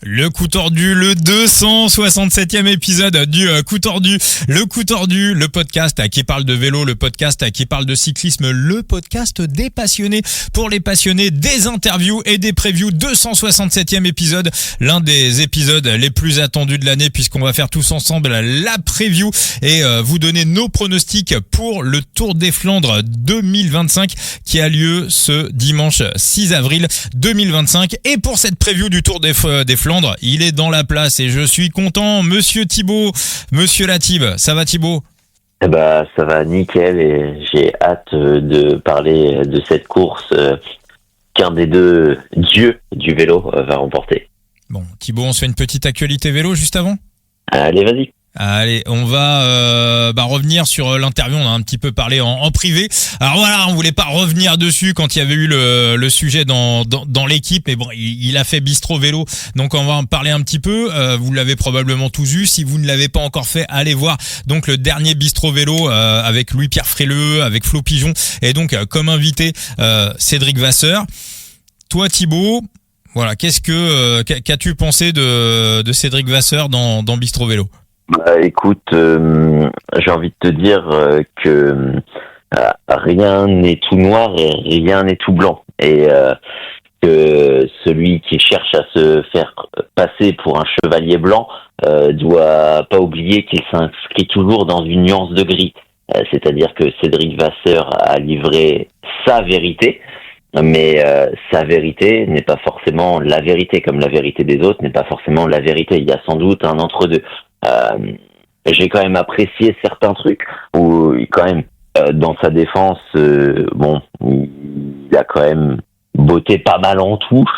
Le coup tordu, le 267e épisode du coup tordu. Le coup tordu, le podcast qui parle de vélo, le podcast qui parle de cyclisme, le podcast des passionnés pour les passionnés, des interviews et des previews. 267e épisode, l'un des épisodes les plus attendus de l'année puisqu'on va faire tous ensemble la preview et vous donner nos pronostics pour le Tour des Flandres 2025 qui a lieu ce dimanche 6 avril 2025. Et pour cette preview du Tour des Flandres, il est dans la place et je suis content. Monsieur Thibaut, monsieur Latib, ça va Thibaut ? Ça va nickel et j'ai hâte de parler de cette course qu'un des deux dieux du vélo va remporter. Bon, Thibaut, on se fait une petite actualité vélo juste avant ? Allez, vas-y. Allez, on va revenir sur l'interview. On a un petit peu parlé en privé. Alors voilà, on voulait pas revenir dessus quand il y avait eu le sujet dans l'équipe, mais bon, il a fait Bistro Vélo, donc on va en parler un petit peu. Vous l'avez probablement tous vu. Si vous ne l'avez pas encore fait, allez voir donc le dernier Bistro Vélo avec Louis-Pierre Fréleux, avec Flo Pigeon, et donc comme invité Cédric Vasseur. Toi, Thibaut, voilà, qu'as-tu pensé de Cédric Vasseur dans Bistro Vélo ? Écoute, j'ai envie de te dire que rien n'est tout noir et rien n'est tout blanc. Et que celui qui cherche à se faire passer pour un chevalier blanc doit pas oublier qu'il s'inscrit toujours dans une nuance de gris. C'est-à-dire que Cédric Vasseur a livré sa vérité, mais sa vérité n'est pas forcément la vérité, comme la vérité des autres n'est pas forcément la vérité. Il y a sans doute un entre-deux. J'ai quand même apprécié certains trucs où quand même dans sa défense il a quand même botté pas mal en touche,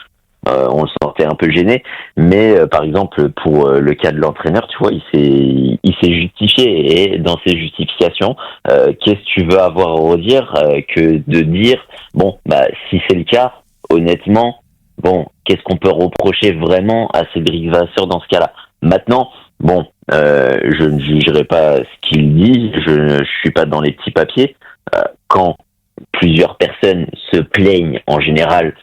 on le sentait un peu gêné, mais par exemple pour le cas de l'entraîneur, tu vois, il s'est justifié, et dans ses justifications qu'est-ce que tu veux avoir à redire que de dire si c'est le cas, honnêtement, qu'est-ce qu'on peut reprocher vraiment à Cédric Vasseur dans ce cas-là? Maintenant, je ne jugerai pas ce qu'il dit, je suis pas dans les petits papiers. Quand plusieurs personnes se plaignent, en général,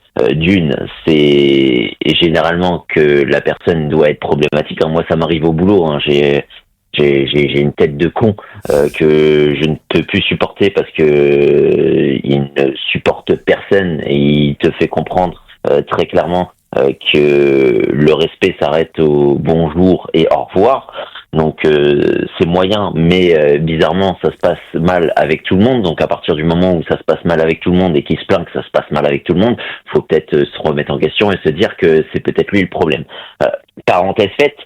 c'est généralement que la personne doit être problématique. Moi, ça m'arrive au boulot, j'ai une tête de con que je ne peux plus supporter parce que il ne supporte personne et il te fait comprendre très clairement que le respect s'arrête au bonjour et au revoir. Donc c'est moyen, mais bizarrement ça se passe mal avec tout le monde. Donc à partir du moment où ça se passe mal avec tout le monde et qu'il se plaint que ça se passe mal avec tout le monde, faut peut-être se remettre en question et se dire que c'est peut-être lui le problème. Parenthèse faite,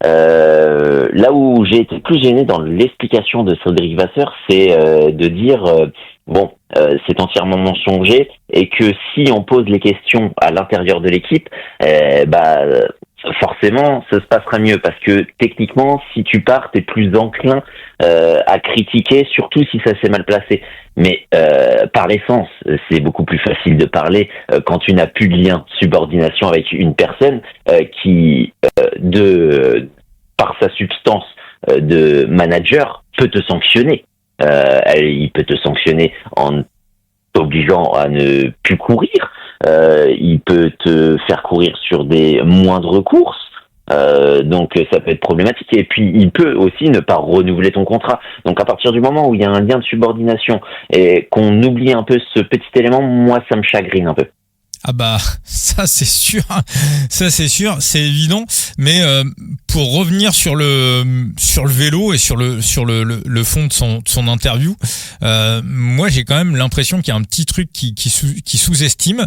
là où j'ai été plus gêné dans l'explication de Cédric Vasseur, c'est de dire c'est entièrement mensonger et que si on pose les questions à l'intérieur de l'équipe, forcément ça se passera mieux parce que techniquement si tu pars t'es plus enclin à critiquer, surtout si ça s'est mal placé, mais par l'essence c'est beaucoup plus facile de parler quand tu n'as plus de lien de subordination avec une personne qui par sa substance de manager peut te sanctionner. Il peut te sanctionner en t'obligeant à ne plus courir. Il peut te faire courir sur des moindres courses. Donc ça peut être problématique. Et puis il peut aussi ne pas renouveler ton contrat. Donc à partir du moment où il y a un lien de subordination et qu'on oublie un peu ce petit élément, moi ça me chagrine un peu. Ah ça c'est sûr, c'est évident. Mais pour revenir sur le vélo et sur le fond de son interview, moi j'ai quand même l'impression qu'il y a un petit truc qui sous-estime.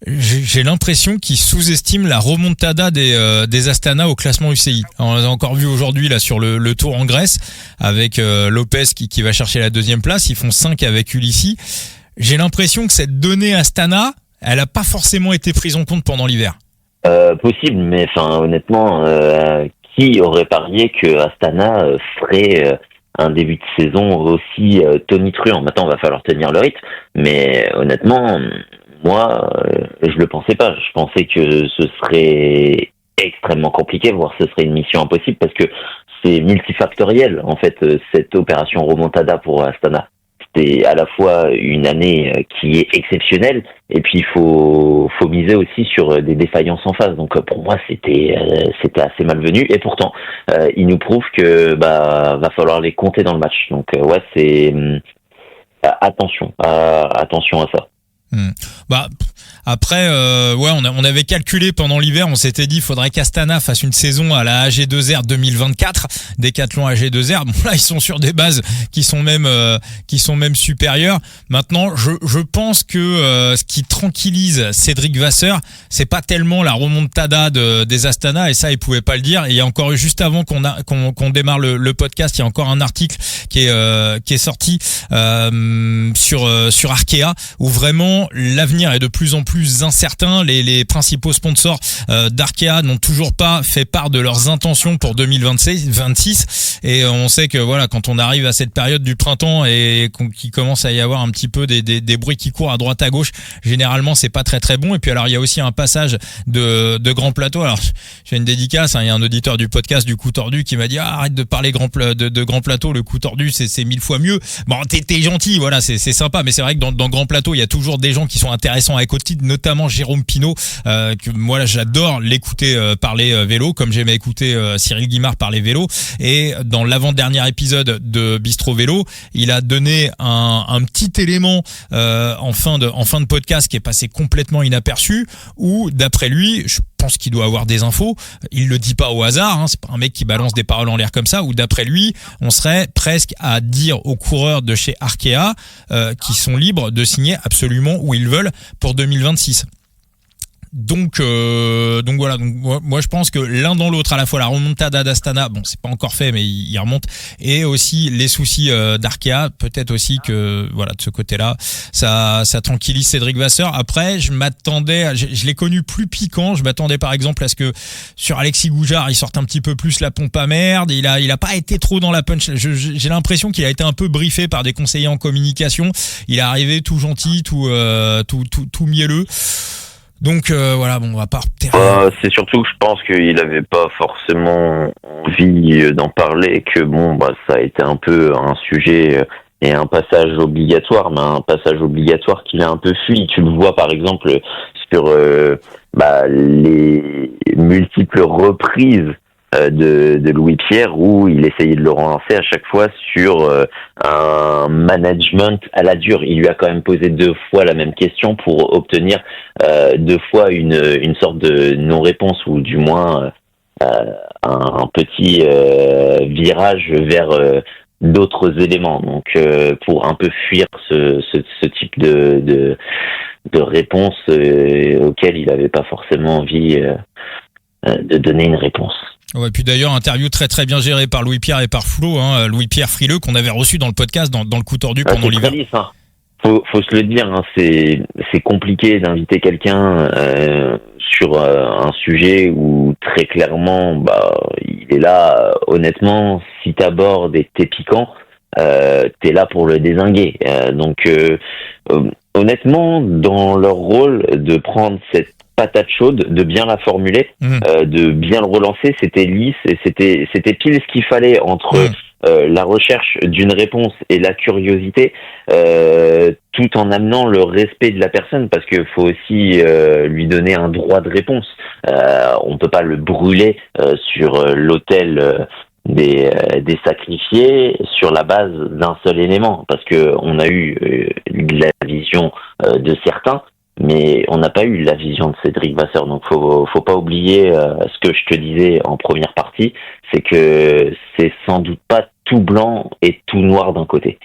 J'ai l'impression qu'il sous-estime la remontada des Astana au classement UCI. Alors, on l'a encore vu aujourd'hui là sur le Tour en Grèce avec Lopez qui va chercher la deuxième place. Ils font 5 avec Ulissi. J'ai l'impression que cette donnée Astana, elle a pas forcément été prise en compte pendant l'hiver. Possible, mais honnêtement, qui aurait parié que Astana ferait un début de saison aussi tonitruant? Maintenant, va falloir tenir le rythme, mais honnêtement, moi, je le pensais pas. Je pensais que ce serait extrêmement compliqué, voire ce serait une mission impossible, parce que c'est multifactoriel en fait cette opération remontada pour Astana. c'est à la fois une année qui est exceptionnelle, et puis il faut miser aussi sur des défaillances en face. Donc pour moi, c'était assez malvenu, et pourtant il nous prouve que va falloir les compter dans le match. Donc ouais, c'est attention à ça. Bah après ouais, on avait calculé pendant l'hiver, on s'était dit faudrait qu'Astana fasse une saison à la AG2R 2024, Décathlon AG2R. Bon là ils sont sur des bases qui sont même supérieures. Maintenant je pense que ce qui tranquillise Cédric Vasseur, c'est pas tellement la remontada des Astana, et ça il pouvait pas le dire. Et il y a encore juste avant qu'on démarre le podcast, il y a encore un article qui est sorti sur Arkea, où vraiment l'avenir est de plus en plus incertain. Les principaux sponsors d'Arkea n'ont toujours pas fait part de leurs intentions pour 2026, et on sait que voilà, quand on arrive à cette période du printemps et qu'il commence à y avoir un petit peu des bruits qui courent à droite à gauche, généralement c'est pas très très bon. Et puis alors il y a aussi un passage de Grand Plateau. Alors j'ai une dédicace, il y a un auditeur du podcast du Coup Tordu qui m'a dit arrête de parler de Grand Plateau, le Coup Tordu c'est 1000 fois mieux. Bon, t'es gentil, voilà, c'est sympa, mais c'est vrai que dans Grand Plateau il y a toujours des gens qui sont intéressants à écouter, notamment Jérôme Pinault, que moi là j'adore l'écouter parler vélo, comme j'aimais écouter Cyril Guimard parler vélo. Et dans l'avant-dernier épisode de Bistro Vélo, il a donné un petit élément en fin de podcast qui est passé complètement inaperçu, où d'après lui, je pense qu'il doit avoir des infos, il le dit pas au hasard, hein, c'est pas un mec qui balance des paroles en l'air comme ça, où d'après lui, on serait presque à dire aux coureurs de chez Arkea qui sont libres de signer absolument où ils veulent pour 2026. Donc voilà, donc moi je pense que l'un dans l'autre, à la fois la remontada d'Astana, bon c'est pas encore fait mais il remonte, et aussi les soucis d'Arkea, peut-être aussi que voilà, de ce côté-là ça tranquillise Cédric Vasseur. Après je m'attendais, je l'ai connu plus piquant, je m'attendais par exemple à ce que sur Alexis Goujard il sorte un petit peu plus la pompe à merde. Il a pas été trop dans la punch, j'ai l'impression qu'il a été un peu briefé par des conseillers en communication. Il est arrivé tout gentil, tout mielleux. Donc voilà, bon, on va pas. C'est surtout que je pense qu'il avait pas forcément envie d'en parler, que bon, ça a été un peu un sujet et un passage obligatoire, mais un passage obligatoire qu'il a un peu fui. Tu le vois par exemple sur les multiples reprises de Louis Pierre, où il essayait de le relancer à chaque fois sur un management à la dure. Il lui a quand même posé 2 fois la même question pour obtenir 2 fois une sorte de non-réponse, ou du moins un petit virage vers d'autres éléments. Donc pour un peu fuir ce type de réponse auquel il n'avait pas forcément envie de donner une réponse. Ouais, puis d'ailleurs, interview très très bien gérée par Louis-Pierre et par Flo, hein, Louis-Pierre Frileux, qu'on avait reçu dans le podcast, dans le Coup Tordu pendant l'hiver. Très lisse, hein. Faut se le dire, hein, c'est compliqué d'inviter quelqu'un sur un sujet où très clairement, il est là. Honnêtement, si t'abordes et t'es piquant, t'es là pour le dézinguer. Donc honnêtement, dans leur rôle de prendre cette patate chaude, de bien la formuler, de bien le relancer, c'était lisse, et c'était pile ce qu'il fallait entre la recherche d'une réponse et la curiosité, tout en amenant le respect de la personne, parce que faut aussi lui donner un droit de réponse. On peut pas le brûler sur l'autel des sacrifiés sur la base d'un seul élément, parce que on a eu la vision de certains, mais on n'a pas eu la vision de Cédric Vasseur. Donc faut pas oublier ce que je te disais en première partie, c'est que c'est sans doute pas tout blanc et tout noir d'un côté.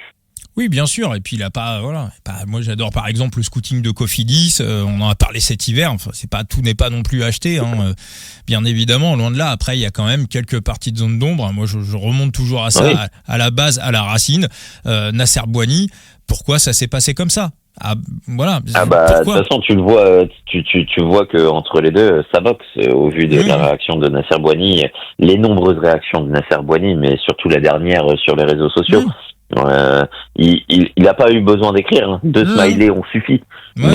Oui, bien sûr. Et puis il a pas, voilà. Moi, j'adore par exemple le scooting de Cofidis. On en a parlé cet hiver. Enfin, tout n'est pas non plus acheté, hein. Bien évidemment, loin de là. Après, il y a quand même quelques parties de zone d'ombre. Moi, je remonte toujours à ça, oui. à la base, à la racine. Nasser Bouhanni. Pourquoi ça s'est passé comme ça? Voilà. De toute façon, tu le vois, tu vois que entre les deux, ça boxe au vu de la réaction de Nasser Bouhanni, les nombreuses réactions de Nasser Bouhanni, mais surtout la dernière sur les réseaux sociaux. Il a pas eu besoin d'écrire, hein. 2 smileys ont suffi. Mais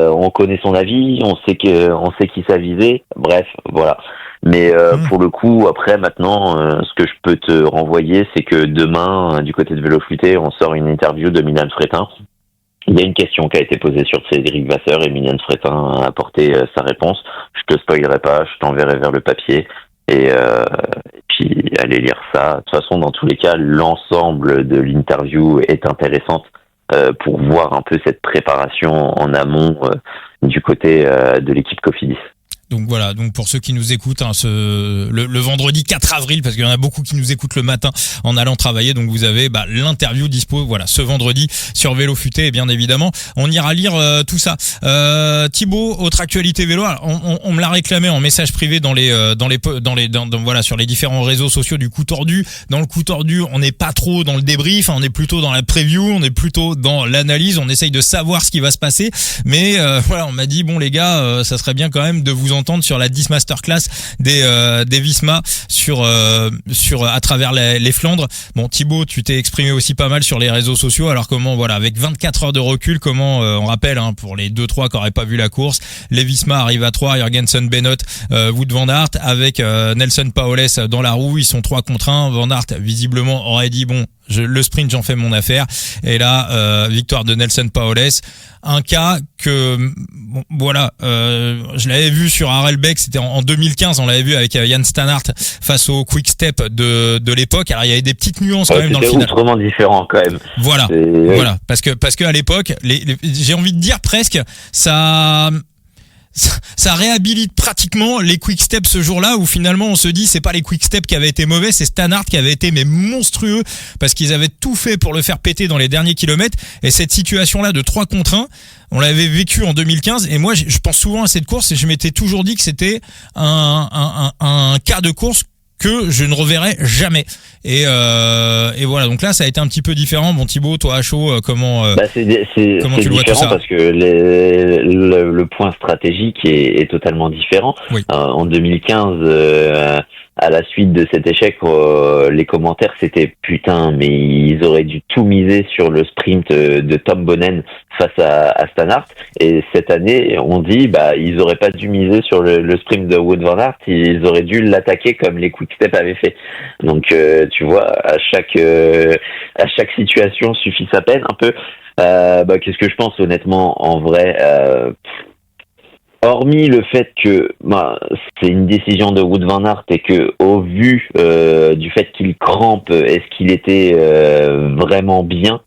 on connaît son avis, on sait qui s'avisait. Bref, voilà. Mais pour le coup, après, maintenant, ce que je peux te renvoyer, c'est que demain, du côté de Vélo Futé, on sort une interview de Milan Fretin. Il y a une question qui a été posée sur Cédric Vasseur et Milan Fretin a apporté sa réponse. Je te spoilerai pas, je t'enverrai vers le papier et puis allez lire ça. De toute façon, dans tous les cas, l'ensemble de l'interview est intéressante pour voir un peu cette préparation en amont du côté de l'équipe Cofidis. Donc voilà, donc pour ceux qui nous écoutent, le vendredi 4 avril, parce qu'il y en a beaucoup qui nous écoutent le matin en allant travailler, donc vous avez l'interview dispo, voilà, ce vendredi sur Vélo Futé, et bien évidemment, on ira lire tout ça. Thibaut, autre actualité vélo, alors, on me l'a réclamé en message privé voilà, sur les différents réseaux sociaux du Coup Tordu. Dans le Coup Tordu, on n'est pas trop dans le débrief, on est plutôt dans la preview, on est plutôt dans l'analyse, on essaye de savoir ce qui va se passer, mais voilà, on m'a dit bon les gars, ça serait bien quand même de vous entendre sur la 10 masterclass des Visma sur à travers les Flandres. Bon Thibaut, tu t'es exprimé aussi pas mal sur les réseaux sociaux. Alors comment, voilà, avec 24 heures de recul, comment on rappelle pour les 2-3 qui n'auraient pas vu la course, les Visma arrivent à 3, Jorgensen, Bennett, Wout van Aert avec Nelson Paoles dans la roue, ils sont 3 contre 1. Van Aert visiblement aurait dit bon, le sprint, j'en fais mon affaire. Et là, victoire de Nelson Paoles. Un cas que, bon, voilà, je l'avais vu sur Harelbeck, c'était en 2015, on l'avait vu avec Jan Stannard face au Quick Step de l'époque. Alors il y avait des petites nuances quand même dans le final. C'était autrement différent quand même. Voilà, voilà, parce que à l'époque, j'ai envie de dire presque, ça réhabilite pratiquement les quick steps ce jour-là, où finalement on se dit c'est pas les quick steps qui avaient été mauvais, c'est Stannard qui avait été mais monstrueux, parce qu'ils avaient tout fait pour le faire péter dans les derniers kilomètres. Et cette situation-là de 3 contre 1, on l'avait vécu en 2015, et moi je pense souvent à cette course et je m'étais toujours dit que c'était un cas de course que je ne reverrai jamais. Et voilà, donc là ça a été un petit peu différent. Bon Thibaut, toi à chaud, comment tu le vois tout ça? Parce que le point stratégique est totalement différent. Oui. En 2015, à la suite de cet échec, les commentaires c'était putain, mais ils auraient dû tout miser sur le sprint de Tom Bonnen face à Stannard. Et cette année, on dit ils auraient pas dû miser sur le sprint de Wout van Aert, ils auraient dû l'attaquer comme les Quick Step avaient fait. Donc tu vois, à chaque situation suffit sa peine un peu. Qu'est-ce que je pense honnêtement, en vrai, hormis le fait que c'est une décision de Wout van Aert et que au vu du fait qu'il crampe, est-ce qu'il était vraiment bien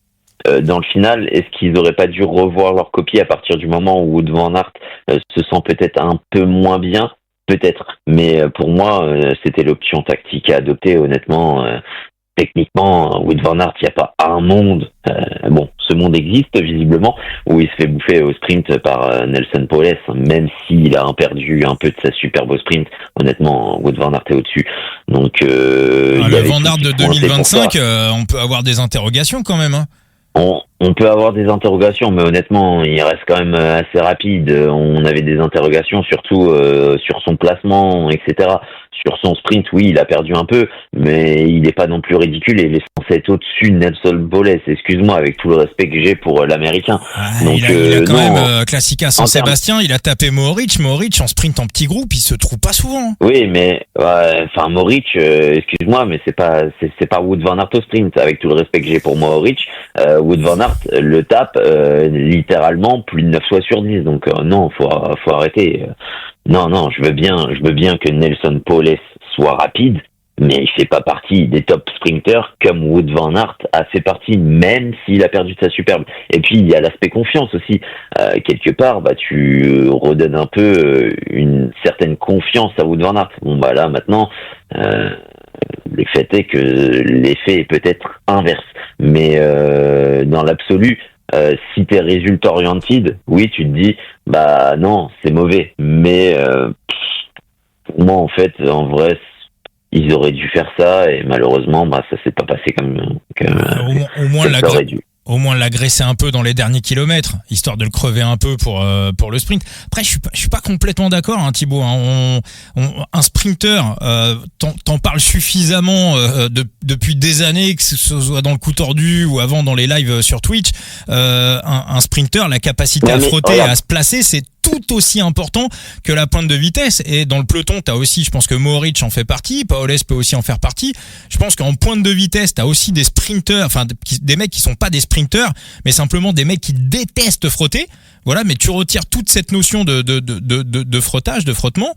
dans le final? Est-ce qu'ils auraient pas dû revoir leur copie à partir du moment où Wout van Aert se sent peut-être un peu moins bien? Peut-être, mais pour moi, c'était l'option tactique à adopter. Honnêtement, techniquement, Wout van Aert, il n'y a pas un monde. Ce monde existe visiblement, où il se fait bouffer au sprint par Nelson Paoles, même s'il a perdu un peu de sa superbe au sprint. Honnêtement, Wout van Aert est au-dessus. Donc, le Van Aert de 2025, on peut avoir des interrogations quand même. Hein. On peut avoir des interrogations, mais honnêtement, il reste quand même assez rapide. On avait des interrogations surtout sur son placement, etc. Sur son sprint, oui, il a perdu un peu, mais il n'est pas non plus ridicule et il est censé être au-dessus de Nelson Paoles. Excuse-moi, avec tout le respect que j'ai pour l'Américain. Donc, il a quand même Classica San Sébastien, il a tapé Mohoric en sprint en petit groupe, il se trouve pas souvent. Oui, mais Mohoric, excuse-moi, mais c'est pas Wout van Aert au sprint. Avec tout le respect que j'ai pour Mohoric, Wout van Aert le tape littéralement plus de 9 fois sur 10. Donc non, faut arrêter. Non, je veux bien que Nelson Paoles soit rapide, mais il fait pas partie des top sprinters comme Wout van Aert a fait partie, même s'il a perdu de sa superbe. Et puis il y a l'aspect confiance aussi. Quelque part, tu redonnes un peu une certaine confiance à Wout van Aert. Bon là maintenant, le fait est que l'effet est peut-être inverse, mais dans l'absolu, si t'es résultat oriented, oui, tu te dis non, c'est mauvais, mais pour moi en vrai ils auraient dû faire ça et malheureusement ça s'est pas passé comme au moins au moins l'agresser un peu dans les derniers kilomètres, histoire de le crever un peu pour le sprint. Après, je suis pas complètement d'accord, Thibaut. Un sprinter, t'en parles suffisamment depuis des années, que ce soit dans le Coup Tordu ou avant dans les lives sur Twitch. Un sprinter, la capacité à frotter et à se placer, c'est tout aussi important que la pointe de vitesse. Et dans le peloton, t'as aussi, je pense que Mohoric en fait partie, Paoles peut aussi en faire partie. Je pense qu'en pointe de vitesse, t'as aussi des sprinteurs, enfin des mecs qui sont pas des sprinteurs, mais simplement des mecs qui détestent frotter. Voilà, mais tu retires toute cette notion de frottage, de frottement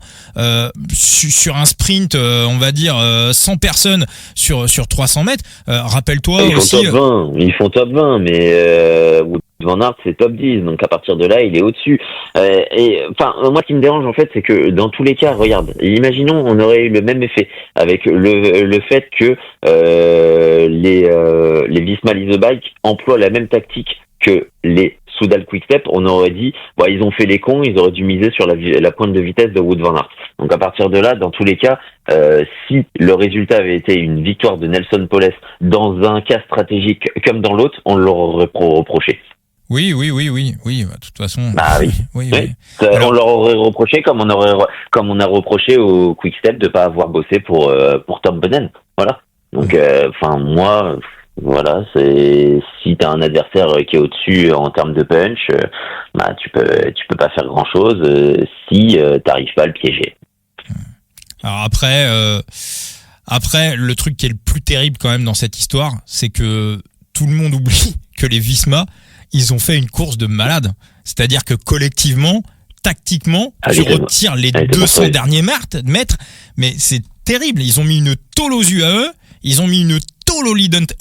sur un sprint, on va dire 100 personnes sur 300 mètres. Rappelle-toi aussi. Ils font top 20, mais Wout van Aert c'est top 10, donc à partir de là il est au-dessus. Et enfin, moi ce qui me dérange en fait, c'est que dans tous les cas, regarde, imaginons on aurait eu le même effet avec le fait que les Visma Leasebike emploient la même tactique que les Soudal Quick-Step. On aurait dit, ils ont fait les cons, ils auraient dû miser sur la pointe de vitesse de Wout van Aert. Donc à partir de là, dans tous les cas, si le résultat avait été une victoire de Nelson Poles dans un cas stratégique comme dans l'autre, on l'aurait reproché. Oui, de toute façon. Oui. Alors, on leur aurait reproché comme on a reproché au Quick-Step de pas avoir bossé pour Tom Benen. Voilà. Donc, moi. Voilà, c'est si t'as un adversaire qui est au-dessus en termes de punch, tu peux pas faire grand-chose si t'arrives pas à le piéger. Alors après le truc qui est le plus terrible quand même dans cette histoire, c'est que tout le monde oublie que les Visma, ils ont fait une course de malade. C'est-à-dire que collectivement, tactiquement, tu retires les 200 derniers mètres, mais c'est terrible. Ils ont mis une tôle aux UAE, ils ont mis une tôle au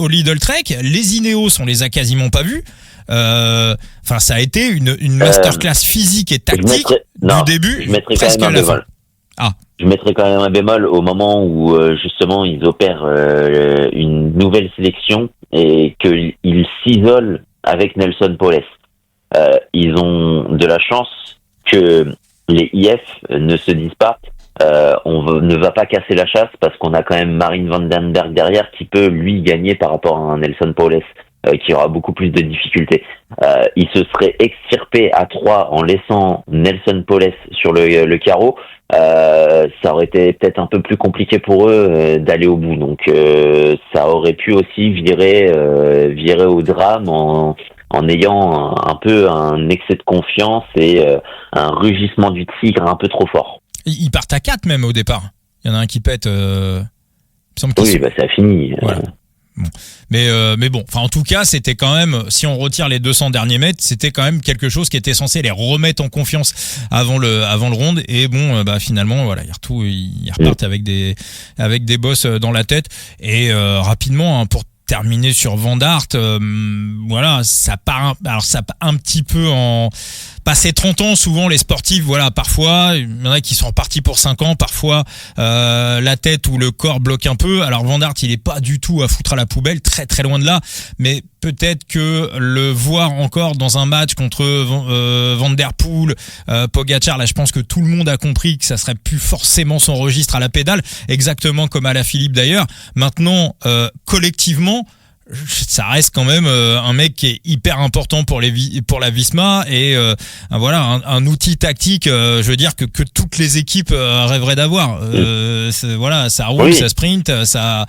Lidl Trek, les Ineos on les a quasiment pas vus. Ça a été une masterclass physique et tactique du début presque à la fin. Je mettrais quand même un bémol au moment où justement ils opèrent une nouvelle sélection et qu'ils s'isolent avec Nelson Poles. Ils ont de la chance que les IF ne se disent pas ne va pas casser la chasse parce qu'on a quand même Marine Van den Berg derrière qui peut lui gagner par rapport à un Nelson Poles qui aura beaucoup plus de difficultés. Il se serait extirpé à 3 en laissant Nelson Poles sur le carreau. Ça aurait été peut-être un peu plus compliqué pour eux d'aller au bout. Donc ça aurait pu aussi virer au drame en ayant un peu un excès de confiance et un rugissement du tigre un peu trop fort. Ils partent à 4 même au départ. Il y en a un qui pète. Ça a fini. Voilà. Bon. Mais bon, en tout cas, c'était quand même, si on retire les 200 derniers mètres, c'était quand même quelque chose qui était censé les remettre en confiance avant le round. Et bon, finalement, voilà, ils repartent avec des bosses dans la tête. Et rapidement, pour terminer sur Van Aert, ça part un petit peu en passé 30 ans. Souvent les sportifs, parfois il y en a qui sont repartis pour 5 ans, parfois la tête ou le corps bloque un peu. Alors Van Aert, il est pas du tout à foutre à la poubelle, très très loin de là, mais peut-être que le voir encore dans un match contre Van Der Poel, Pogacar, là je pense que tout le monde a compris que ça serait plus forcément son registre à la pédale, exactement comme Alaphilippe d'ailleurs. Maintenant, collectivement, ça reste quand même un mec qui est hyper important pour la Visma et un outil tactique, je veux dire que toutes les équipes rêveraient d'avoir. Ça roule, ça sprint, ça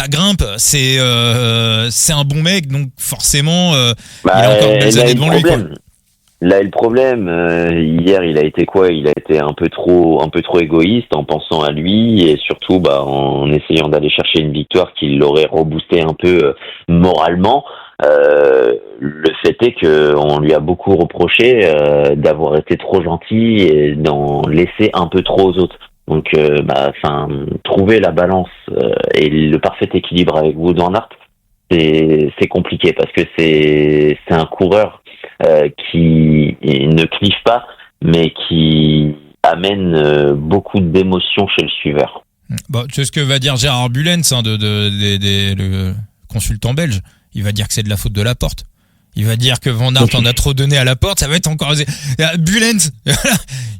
grimpe, c'est un bon mec, donc forcément il a encore de belles années devant lui, quoi. Là, le problème, hier, il a été quoi ? Il a été un peu trop égoïste en pensant à lui et surtout, en essayant d'aller chercher une victoire qui l'aurait reboosté un peu moralement. Le fait est que on lui a beaucoup reproché d'avoir été trop gentil et d'en laisser un peu trop aux autres. Donc, trouver la balance et le parfait équilibre avec Wout van Aert, c'est compliqué parce que c'est un coureur qui ne clive pas, mais qui amène beaucoup d'émotions chez le suiveur. Tu sais ce que va dire Gérard Bulens, le consultant belge. Il va dire que c'est de la faute de Laporte. Il va dire que Van Aert en a trop donné à Laporte. Ça va être encore... Bulens,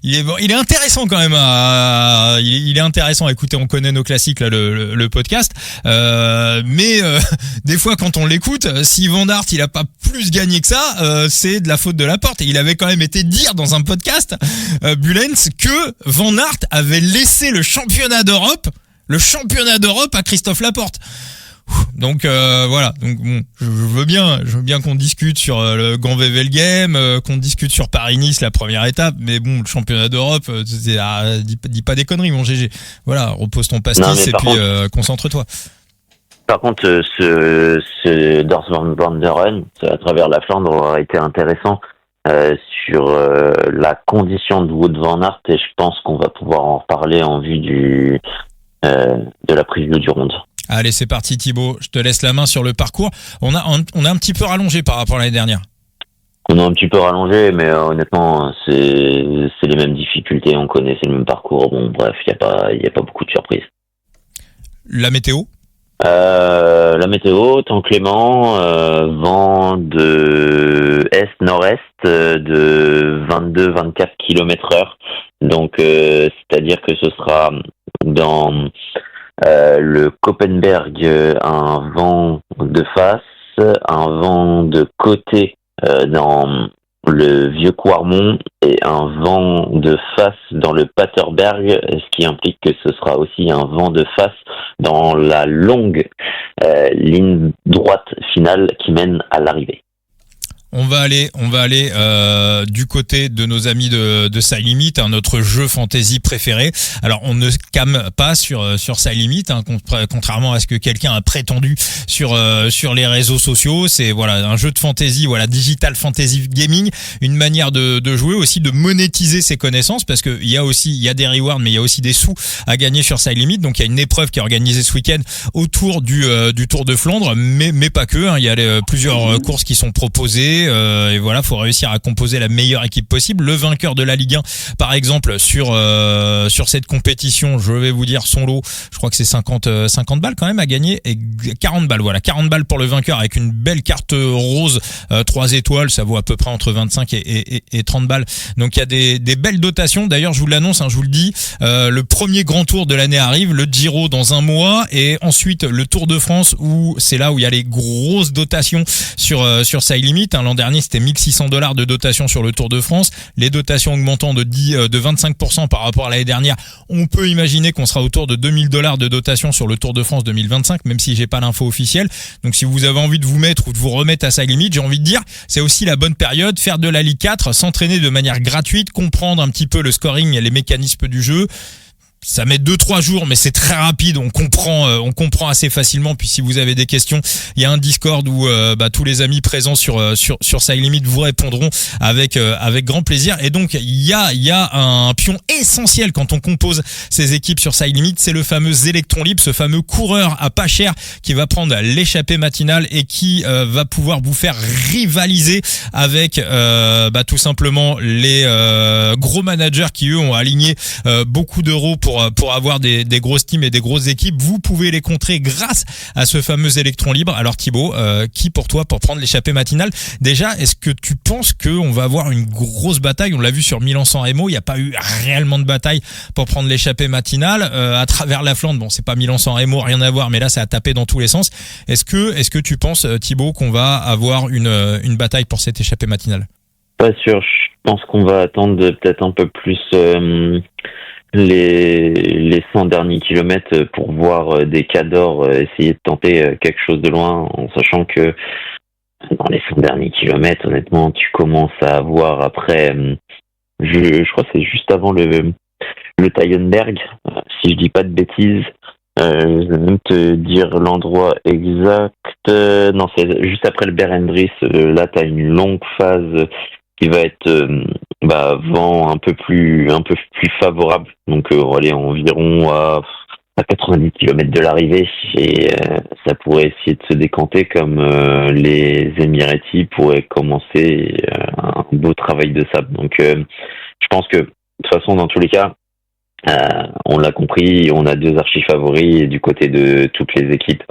il est intéressant quand même. Il est intéressant. Écoutez, on connaît nos classiques, là, le podcast. Mais des fois, quand on l'écoute, si Van Aert, il a pas plus gagné que ça, c'est de la faute de Laporte. Et il avait quand même été dire dans un podcast, Bulens, que Van Aert avait laissé le championnat d'Europe à Christophe Laporte. Donc voilà, donc bon, je veux bien qu'on discute sur le Gand-Wevelgem, qu'on discute sur Paris-Nice la première étape, mais bon, le championnat d'Europe, dis pas des conneries mon GG. Voilà, repose ton pastis et puis concentre-toi. Par contre, ce Dorst-Van-Vanderen à travers la Flandre aurait été intéressant sur la condition de Wout van Aert, et je pense qu'on va pouvoir en reparler en vue de la prise du ronde. Allez, c'est parti Thibaut, je te laisse la main sur le parcours. On a un petit peu rallongé par rapport à l'année dernière. On a un petit peu rallongé, mais honnêtement, c'est les mêmes difficultés, on connaît, c'est le même parcours. Bon, bref, il y a pas beaucoup de surprises. La météo? La météo, temps clément, vent de est-nord-est de 22-24 km/h. Donc, c'est-à-dire que ce sera dans le Koppenberg un vent de face, un vent de côté dans le vieux Quarmont et un vent de face dans le Paterberg, ce qui implique que ce sera aussi un vent de face dans la longue ligne droite finale qui mène à l'arrivée. On va aller du côté de nos amis de Side Limit, notre jeu fantasy préféré. Alors on ne came pas sur Side Limit, contrairement à ce que quelqu'un a prétendu sur les réseaux sociaux. C'est voilà un jeu de fantasy, voilà digital fantasy gaming, une manière de jouer aussi, de monétiser ses connaissances, parce que il y a des rewards, mais il y a aussi des sous à gagner sur Side Limit. Donc il y a une épreuve qui est organisée ce week-end autour du Tour de Flandre, mais pas que. Il y a plusieurs courses qui sont proposées. Et voilà, faut réussir à composer la meilleure équipe possible. Le vainqueur de la Ligue 1, par exemple, sur cette compétition, je vais vous dire son lot. Je crois que c'est 50 balles quand même à gagner, et 40 balles. Voilà, 40 balles pour le vainqueur avec une belle carte rose, 3 étoiles. Ça vaut à peu près entre 25 et 30 balles. Donc il y a des belles dotations. D'ailleurs, je vous l'annonce, je vous le dis, le premier grand tour de l'année arrive, le Giro dans un mois, et ensuite le Tour de France, où c'est là où il y a les grosses dotations sur Side Limit. L'an dernier, c'était $1 600 de dotation sur le Tour de France. Les dotations augmentant de 25% par rapport à l'année dernière. On peut imaginer qu'on sera autour de $2 000 de dotation sur le Tour de France 2025, même si j'ai pas l'info officielle. Donc, si vous avez envie de vous mettre ou de vous remettre à Side Limit, j'ai envie de dire, c'est aussi la bonne période. Faire de la Ligue 4, s'entraîner de manière gratuite, comprendre un petit peu le scoring et les mécanismes du jeu. Ça met 2-3 jours, mais c'est très rapide. On comprend assez facilement. Puis si vous avez des questions, il y a un Discord où tous les amis présents sur Side Limit vous répondront avec grand plaisir. Et donc il y a un pion essentiel quand on compose ces équipes sur Side Limit, c'est le fameux électron libre, ce fameux coureur à pas cher qui va prendre l'échappée matinale et qui va pouvoir vous faire rivaliser avec tout simplement les gros managers qui eux ont aligné beaucoup d'euros pour avoir des grosses teams et des grosses équipes. Vous pouvez les contrer grâce à ce fameux électron libre. Alors Thibaut, qui pour toi pour prendre l'échappée matinale? Déjà, est-ce que tu penses qu'on va avoir une grosse bataille? On l'a vu sur Milan-San Remo, il n'y a pas eu réellement de bataille pour prendre l'échappée matinale à travers la Flandre. Bon, c'est pas Milan-San Remo, rien à voir, mais là ça a tapé dans tous les sens. Est-ce que tu penses, Thibaut, qu'on va avoir une bataille pour cette échappée matinale? Pas sûr. Je pense qu'on va attendre peut-être un peu plus les 100 derniers kilomètres pour voir des Cadors essayer de tenter quelque chose de loin, en sachant que dans les 100 derniers kilomètres, honnêtement, tu commences à avoir après, je crois que c'est juste avant le Taillenberg, si je dis pas de bêtises. Je vais même te dire l'endroit exact. Non, c'est juste après le Berendries. Là, t'as une longue phase qui va être vent un peu plus favorable. Donc on va aller environ à 90 km de l'arrivée, et ça pourrait essayer de se décanter comme les Emirati pourraient commencer un beau travail de sable. Donc je pense que de toute façon, dans tous les cas, on l'a compris, on a 2 archi-favoris, et du côté de toutes les équipes,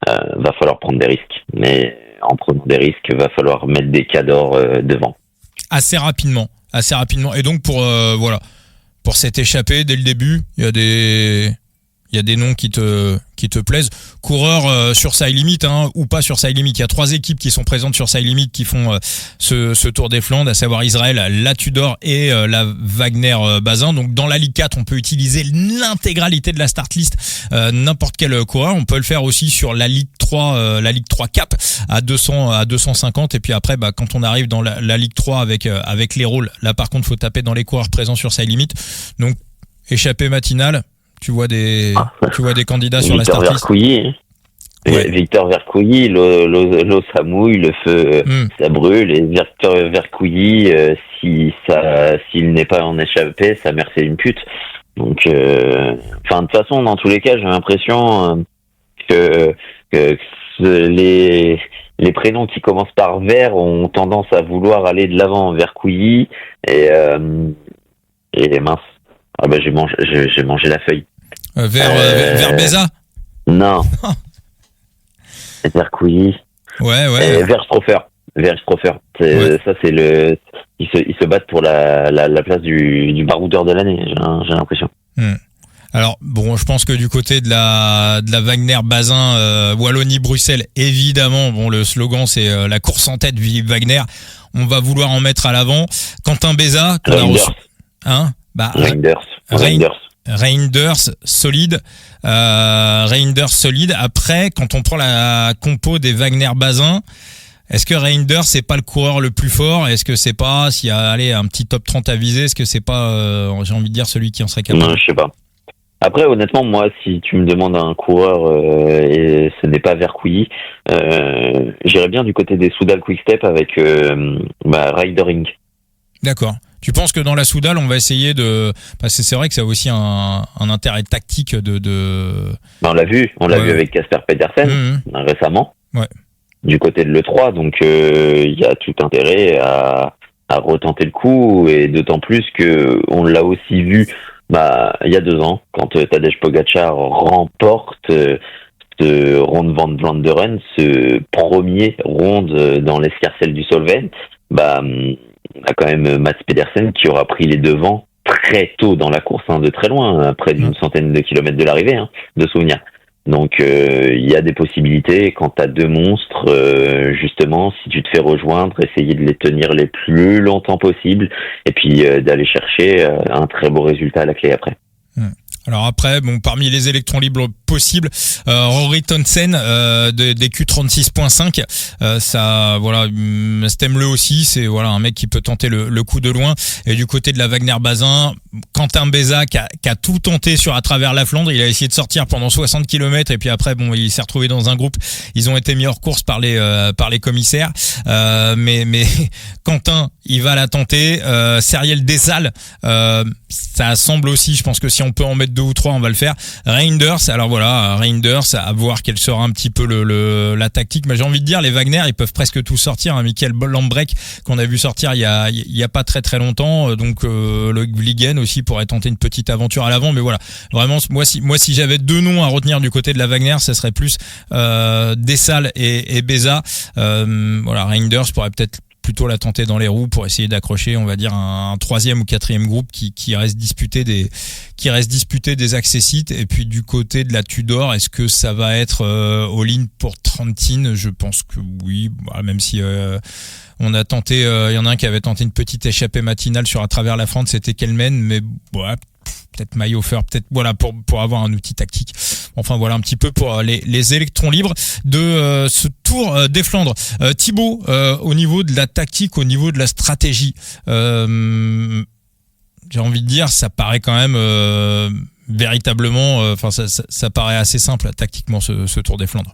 va falloir prendre des risques. Mais en prenant des risques, va falloir mettre des Cadors devant. Assez rapidement. Et donc pour cette échappée, dès le début, il y a Il y a des noms qui te plaisent. Coureurs sur Side Limit ou pas sur Side Limit. Il y a 3 équipes qui sont présentes sur Side Limit qui font ce Tour des Flandres, à savoir Israël, la Tudor et la Wagner Bazin. Donc dans la Ligue 4, on peut utiliser l'intégralité de la start list, n'importe quel coureur. On peut le faire aussi sur la Ligue 3, la Ligue 3 Cap à 250. Et puis après, quand on arrive dans la Ligue 3 avec les rôles, là par contre, faut taper dans les coureurs présents sur Side Limit. Donc échappée matinale. Tu vois des candidats sur la start list. Victor Vercouilly, l'eau ça mouille, le feu ça brûle, et Victor Vercouilly, s'il n'est pas en échappée, sa mère c'est une pute. Donc, de toute façon, dans tous les cas, j'ai l'impression que les prénoms qui commencent par Vert ont tendance à vouloir aller de l'avant. Vercouilly et mince. Ah j'ai mangé la feuille. Verbeza. Non. Vercouilly. Ouais. Verstroffer. Ouais. Ça c'est ils se battent pour la place du baroudeur de l'année. J'ai l'impression. Alors bon, je pense que du côté de la Wagner Bazin, Wallonie-Bruxelles, évidemment, bon, le slogan c'est la course en tête vive Wagner. On va vouloir en mettre à l'avant. Quentin Béza, qu'on a reçu. Reinders solide. Après, quand on prend la compo des Wagner Bazin, est-ce que Reinders c'est pas le coureur le plus fort? Est-ce que c'est pas, s'il y a un petit top 30 à viser, est-ce que c'est pas, j'ai envie de dire, celui qui en serait capable? Non, je sais pas. Après, honnêtement, moi, si tu me demandes un coureur et ce n'est pas Vercouilly, j'irais bien du côté des Soudal Quick-Step avec Ridering. D'accord. Tu penses que dans la Soudal, on va essayer parce que c'est vrai que ça a aussi un intérêt tactique On l'a vu avec Casper Pedersen récemment. Ouais. Du côté de l'E3, donc il y a tout intérêt à retenter le coup, et d'autant plus que on l'a aussi vu il y a 2 ans quand Tadej Pogačar remporte ce Ronde van Vlaanderen, ce premier ronde dans l'escarcelle du Solvay. On a quand même Mats Pedersen qui aura pris les devants très tôt dans la course, de très loin, près d'une centaine de kilomètres de l'arrivée, de souvenir. Donc il y a des possibilités quand tu as 2 monstres, justement, si tu te fais rejoindre, essayer de les tenir les plus longtemps possible, et puis d'aller chercher un très beau résultat à la clé après. Alors après, bon, parmi les électrons libres possibles, Rory Townsend des Q36.5, ça, voilà, Stem-le aussi, c'est un mec qui peut tenter le coup de loin. Et du côté de la Wagner Bazin, Quentin Béza qui a tout tenté à travers la Flandre. Il a essayé de sortir pendant 60 km et puis après, bon, il s'est retrouvé dans un groupe. Ils ont été mis hors course par les commissaires. Mais Quentin, il va la tenter. Seriel Dessal, ça semble aussi, je pense que si on peut en mettre 2 ou 3, on va le faire. Reinders, alors voilà, Reinders, à voir quelle sera un petit peu la tactique. Mais j'ai envie de dire, les Wagner, ils peuvent presque tout sortir. Michael Lambrek, qu'on a vu sortir il y a pas très très longtemps. Donc le Vliegen aussi pourrait tenter une petite aventure à l'avant. Mais voilà, vraiment, moi si j'avais 2 noms à retenir du côté de la Wagner, ce serait plus Dessal et Béza. Voilà, Reinders pourrait peut-être plutôt la tenter dans les roues pour essayer d'accrocher, on va dire, un 3e ou 4e groupe qui reste disputé des accessites. Et puis du côté de la Tudor, est-ce que ça va être all-in pour Trentin? Je pense que oui, même si on a tenté, il y en a un qui avait tenté une petite échappée matinale à travers la France, c'était Kelmen, mais peut-être Maillotfer, peut-être pour avoir un outil tactique. Enfin voilà un petit peu pour les électrons libres de ce Tour des Flandres. Thibaut, au niveau de la tactique, au niveau de la stratégie, j'ai envie de dire, ça paraît quand même véritablement, ça paraît assez simple tactiquement ce Tour des Flandres.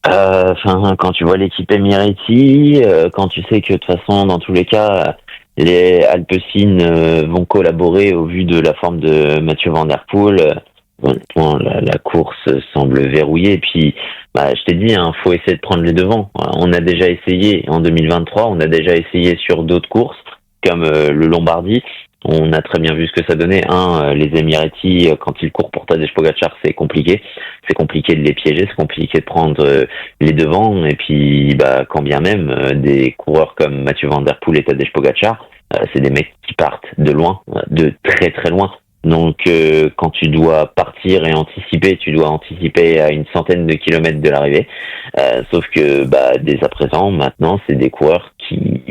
Quand tu vois l'équipe Emirati, quand tu sais que de toute façon, dans tous les cas, les Alpecin vont collaborer au vu de la forme de Mathieu Van Der Poel. Honnêtement, la course semble verrouillée. Et puis, je t'ai dit, faut essayer de prendre les devants. On a déjà essayé en 2023, on a déjà essayé sur d'autres courses, comme le Lombardie. On a très bien vu ce que ça donnait. Les Emirati, quand ils courent pour Tadej Pogačar, c'est compliqué. C'est compliqué de les piéger, c'est compliqué de prendre les devants. Et puis, quand bien même, des coureurs comme Mathieu Van Der Poel et Tadej Pogačar, c'est des mecs qui partent de loin, de très très loin. Donc quand tu dois partir et anticiper, tu dois anticiper à une centaine de kilomètres de l'arrivée. Sauf que dès à présent, maintenant, c'est des coureurs qui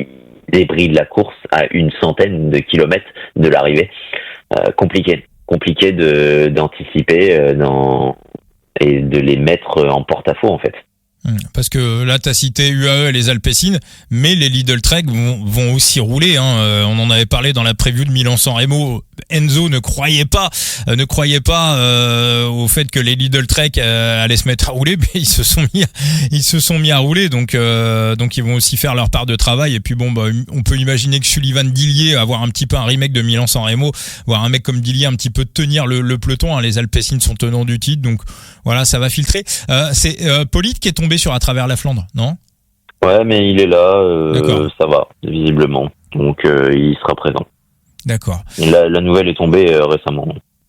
débrident la course à une centaine de kilomètres de l'arrivée. Compliqué d'anticiper et de les mettre en porte-à-faux en fait. Parce que là, tu as cité UAE et les Alpecin, mais les Lidl Trek vont aussi rouler. On en avait parlé dans la preview de Milan-San Remo. Enzo ne croyait pas au fait que les Lidl Trek allaient se mettre à rouler, mais ils se sont mis à rouler. Donc ils vont aussi faire leur part de travail. Et puis on peut imaginer que Sullivan Dillier avoir un petit peu un remake de Milan-San Remo, voir un mec comme Dillier un petit peu tenir le peloton. Les Alpecin sont tenants du titre, donc voilà, ça va filtrer. C'est Polite qui est tombé sur À travers la Flandre, non? Ouais, mais il est là, ça va, visiblement. Donc il sera présent. D'accord. La nouvelle est tombée récemment.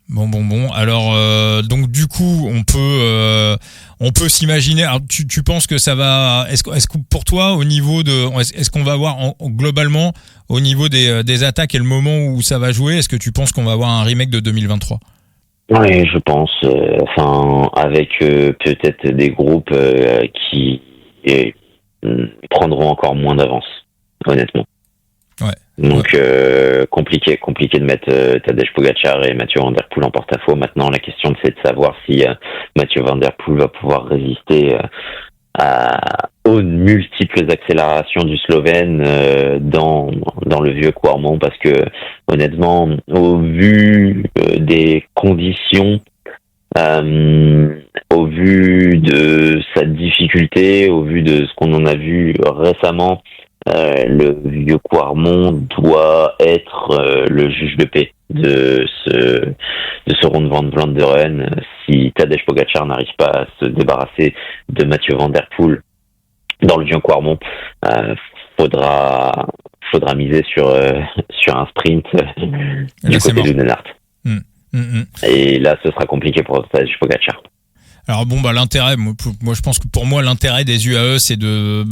Bon. Alors, donc du coup, on peut s'imaginer. Alors, tu penses que ça va. Est-ce que pour toi, au niveau est-ce qu'on va voir globalement au niveau des attaques et le moment où ça va jouer, est-ce que tu penses qu'on va avoir un remake de 2023? Oui, je pense. Avec peut-être des groupes qui prendront encore moins d'avance, honnêtement. Ouais. Donc compliqué de mettre Tadej Pogačar et Mathieu Van Der Poel en porte-à-faux. Maintenant, la question c'est de savoir si Mathieu Van Der Poel va pouvoir résister aux multiples accélérations du Slovène dans le vieux Quarmont, parce que honnêtement, au vu des conditions, au vu de sa difficulté, au vu de ce qu'on en a vu récemment, le vieux Quarmont doit être le juge de paix de ce Ronde van Vlaanderen. Si Tadej Pogačar n'arrive pas à se débarrasser de Mathieu Van Der Poel dans le vieux Quarmont, faudra miser sur un sprint du côté de Denart. Et là, ce sera compliqué pour Tadej Pogačar. Alors l'intérêt, moi je pense que pour moi l'intérêt des UAE c'est de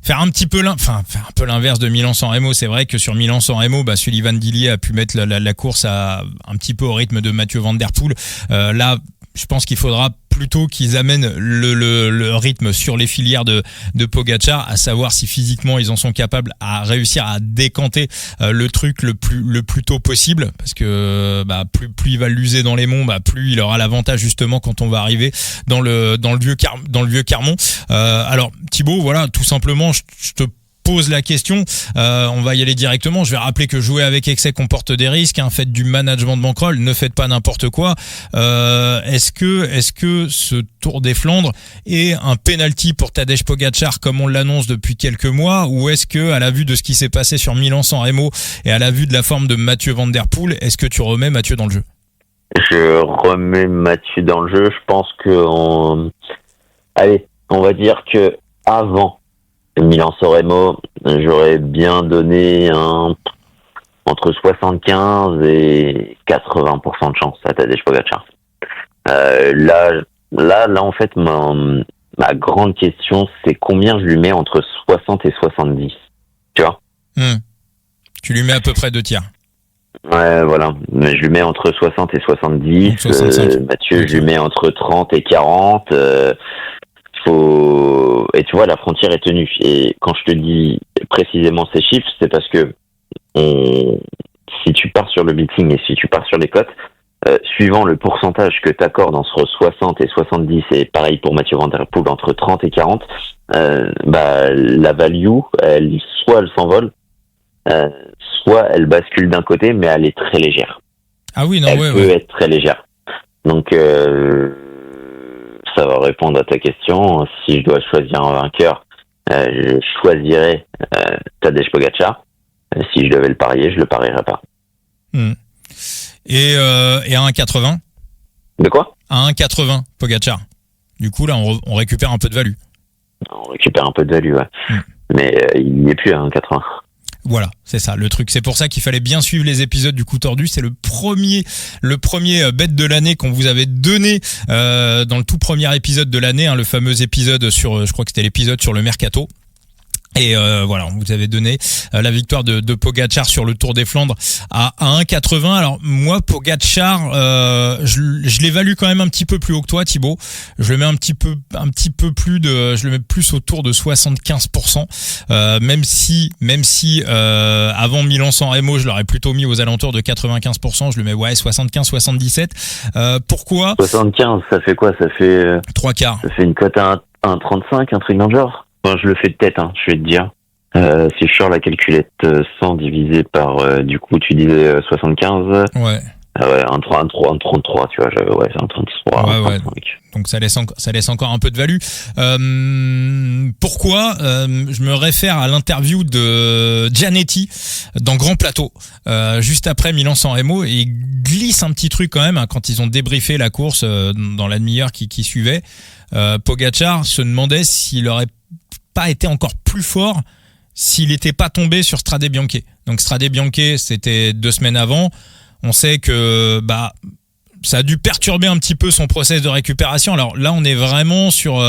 faire un petit peu faire un peu l'inverse de Milan-San Remo. C'est vrai que sur Milan-San Remo, Sullivan Dillier a pu mettre la course à un petit peu au rythme de Mathieu Van Der Poel. Là, je pense qu'il faudra plutôt qu'ils amènent le rythme sur les filières de Pogačar, à savoir si physiquement ils en sont capables à réussir à décanter le truc le plus tôt possible, parce que plus il va l'user dans les monts, plus il aura l'avantage justement quand on va arriver dans le vieux Carmont. Alors Thibaut, voilà, tout simplement, je te pose la question, on va y aller directement. Je vais rappeler que jouer avec excès comporte des risques, faites du management de bankroll, ne faites pas n'importe quoi. Est-ce que ce Tour des Flandres est un penalty pour Tadej Pogačar comme on l'annonce depuis quelques mois, ou est-ce que, à la vue de ce qui s'est passé sur Milan-San Remo et à la vue de la forme de Mathieu Van Der Poel, est-ce que tu remets Mathieu dans le jeu? Je remets Mathieu dans le jeu. Je pense que on va dire que avant Milan-San Remo, j'aurais bien donné entre 75 et 80% de chance à Tadej Pogačar. Là, en fait, ma grande question, c'est combien je lui mets entre 60 et 70. Tu vois? Tu lui mets à peu près 2 tiers. Ouais, voilà. Mais je lui mets entre 60 et 70. 65. Mathieu, je lui mets entre 30 et 40. Et tu vois, la frontière est tenue. Et quand je te dis précisément ces chiffres, c'est parce que si tu pars sur le betting et si tu pars sur les cotes, suivant le pourcentage que tu accordes entre 60 et 70, et pareil pour Mathieu Van Der Poel entre 30 et 40, la value, soit elle s'envole, soit elle bascule d'un côté, mais elle est très légère. Ah oui, non, elle peut être très légère. Donc ça va répondre à ta question. Si je dois choisir un vainqueur, je choisirais Tadej Pogačar. Si je devais le parier, je le parierais pas. Et à 1,80 ? De quoi ? À 1,80 Pogačar. Du coup, là, on récupère un peu de value. On récupère un peu de value, ouais. Mais il n'y est plus à 1,80. Voilà, c'est ça le truc. C'est pour ça qu'il fallait bien suivre les épisodes du Coup Tordu. C'est le premier bet de l'année qu'on vous avait donné dans le tout premier épisode de l'année, le fameux épisode sur, je crois que c'était l'épisode sur le Mercato. Et voilà, on vous avait donné la victoire de Pogačar sur le Tour des Flandres à 1,80. Alors moi, Pogačar, je l'évalue quand même un petit peu plus haut que toi, Thibaut. Je le mets un petit peu plus je le mets plus autour de 75%. Même si avant Milan-San Remo, je l'aurais plutôt mis aux alentours de 95%. Je le mets 75-77. Pourquoi 75, ça fait quoi? Ça fait 3 quarts. Ça fait une cote à 1,35, un truc dans le genre. Enfin, je le fais de tête, je vais te dire. Si je sors la calculette 100 divisé par, du coup, tu disais 75. Ouais. Ouais, 1,33, tu vois. Ouais, c'est 1,33. Ouais. Donc ça laisse encore un peu de value. Pourquoi je me réfère à l'interview de Gianetti dans Grand Plateau, juste après Milan-San Remo, et il glisse un petit truc quand même, quand ils ont débriefé la course dans la demi-heure qui suivait. Pogačar se demandait s'il aurait pas été encore plus fort s'il n'était pas tombé sur Strade Bianche. Donc Strade Bianche, c'était 2 semaines avant. On sait que ça a dû perturber un petit peu son process de récupération. Alors là, on est vraiment sur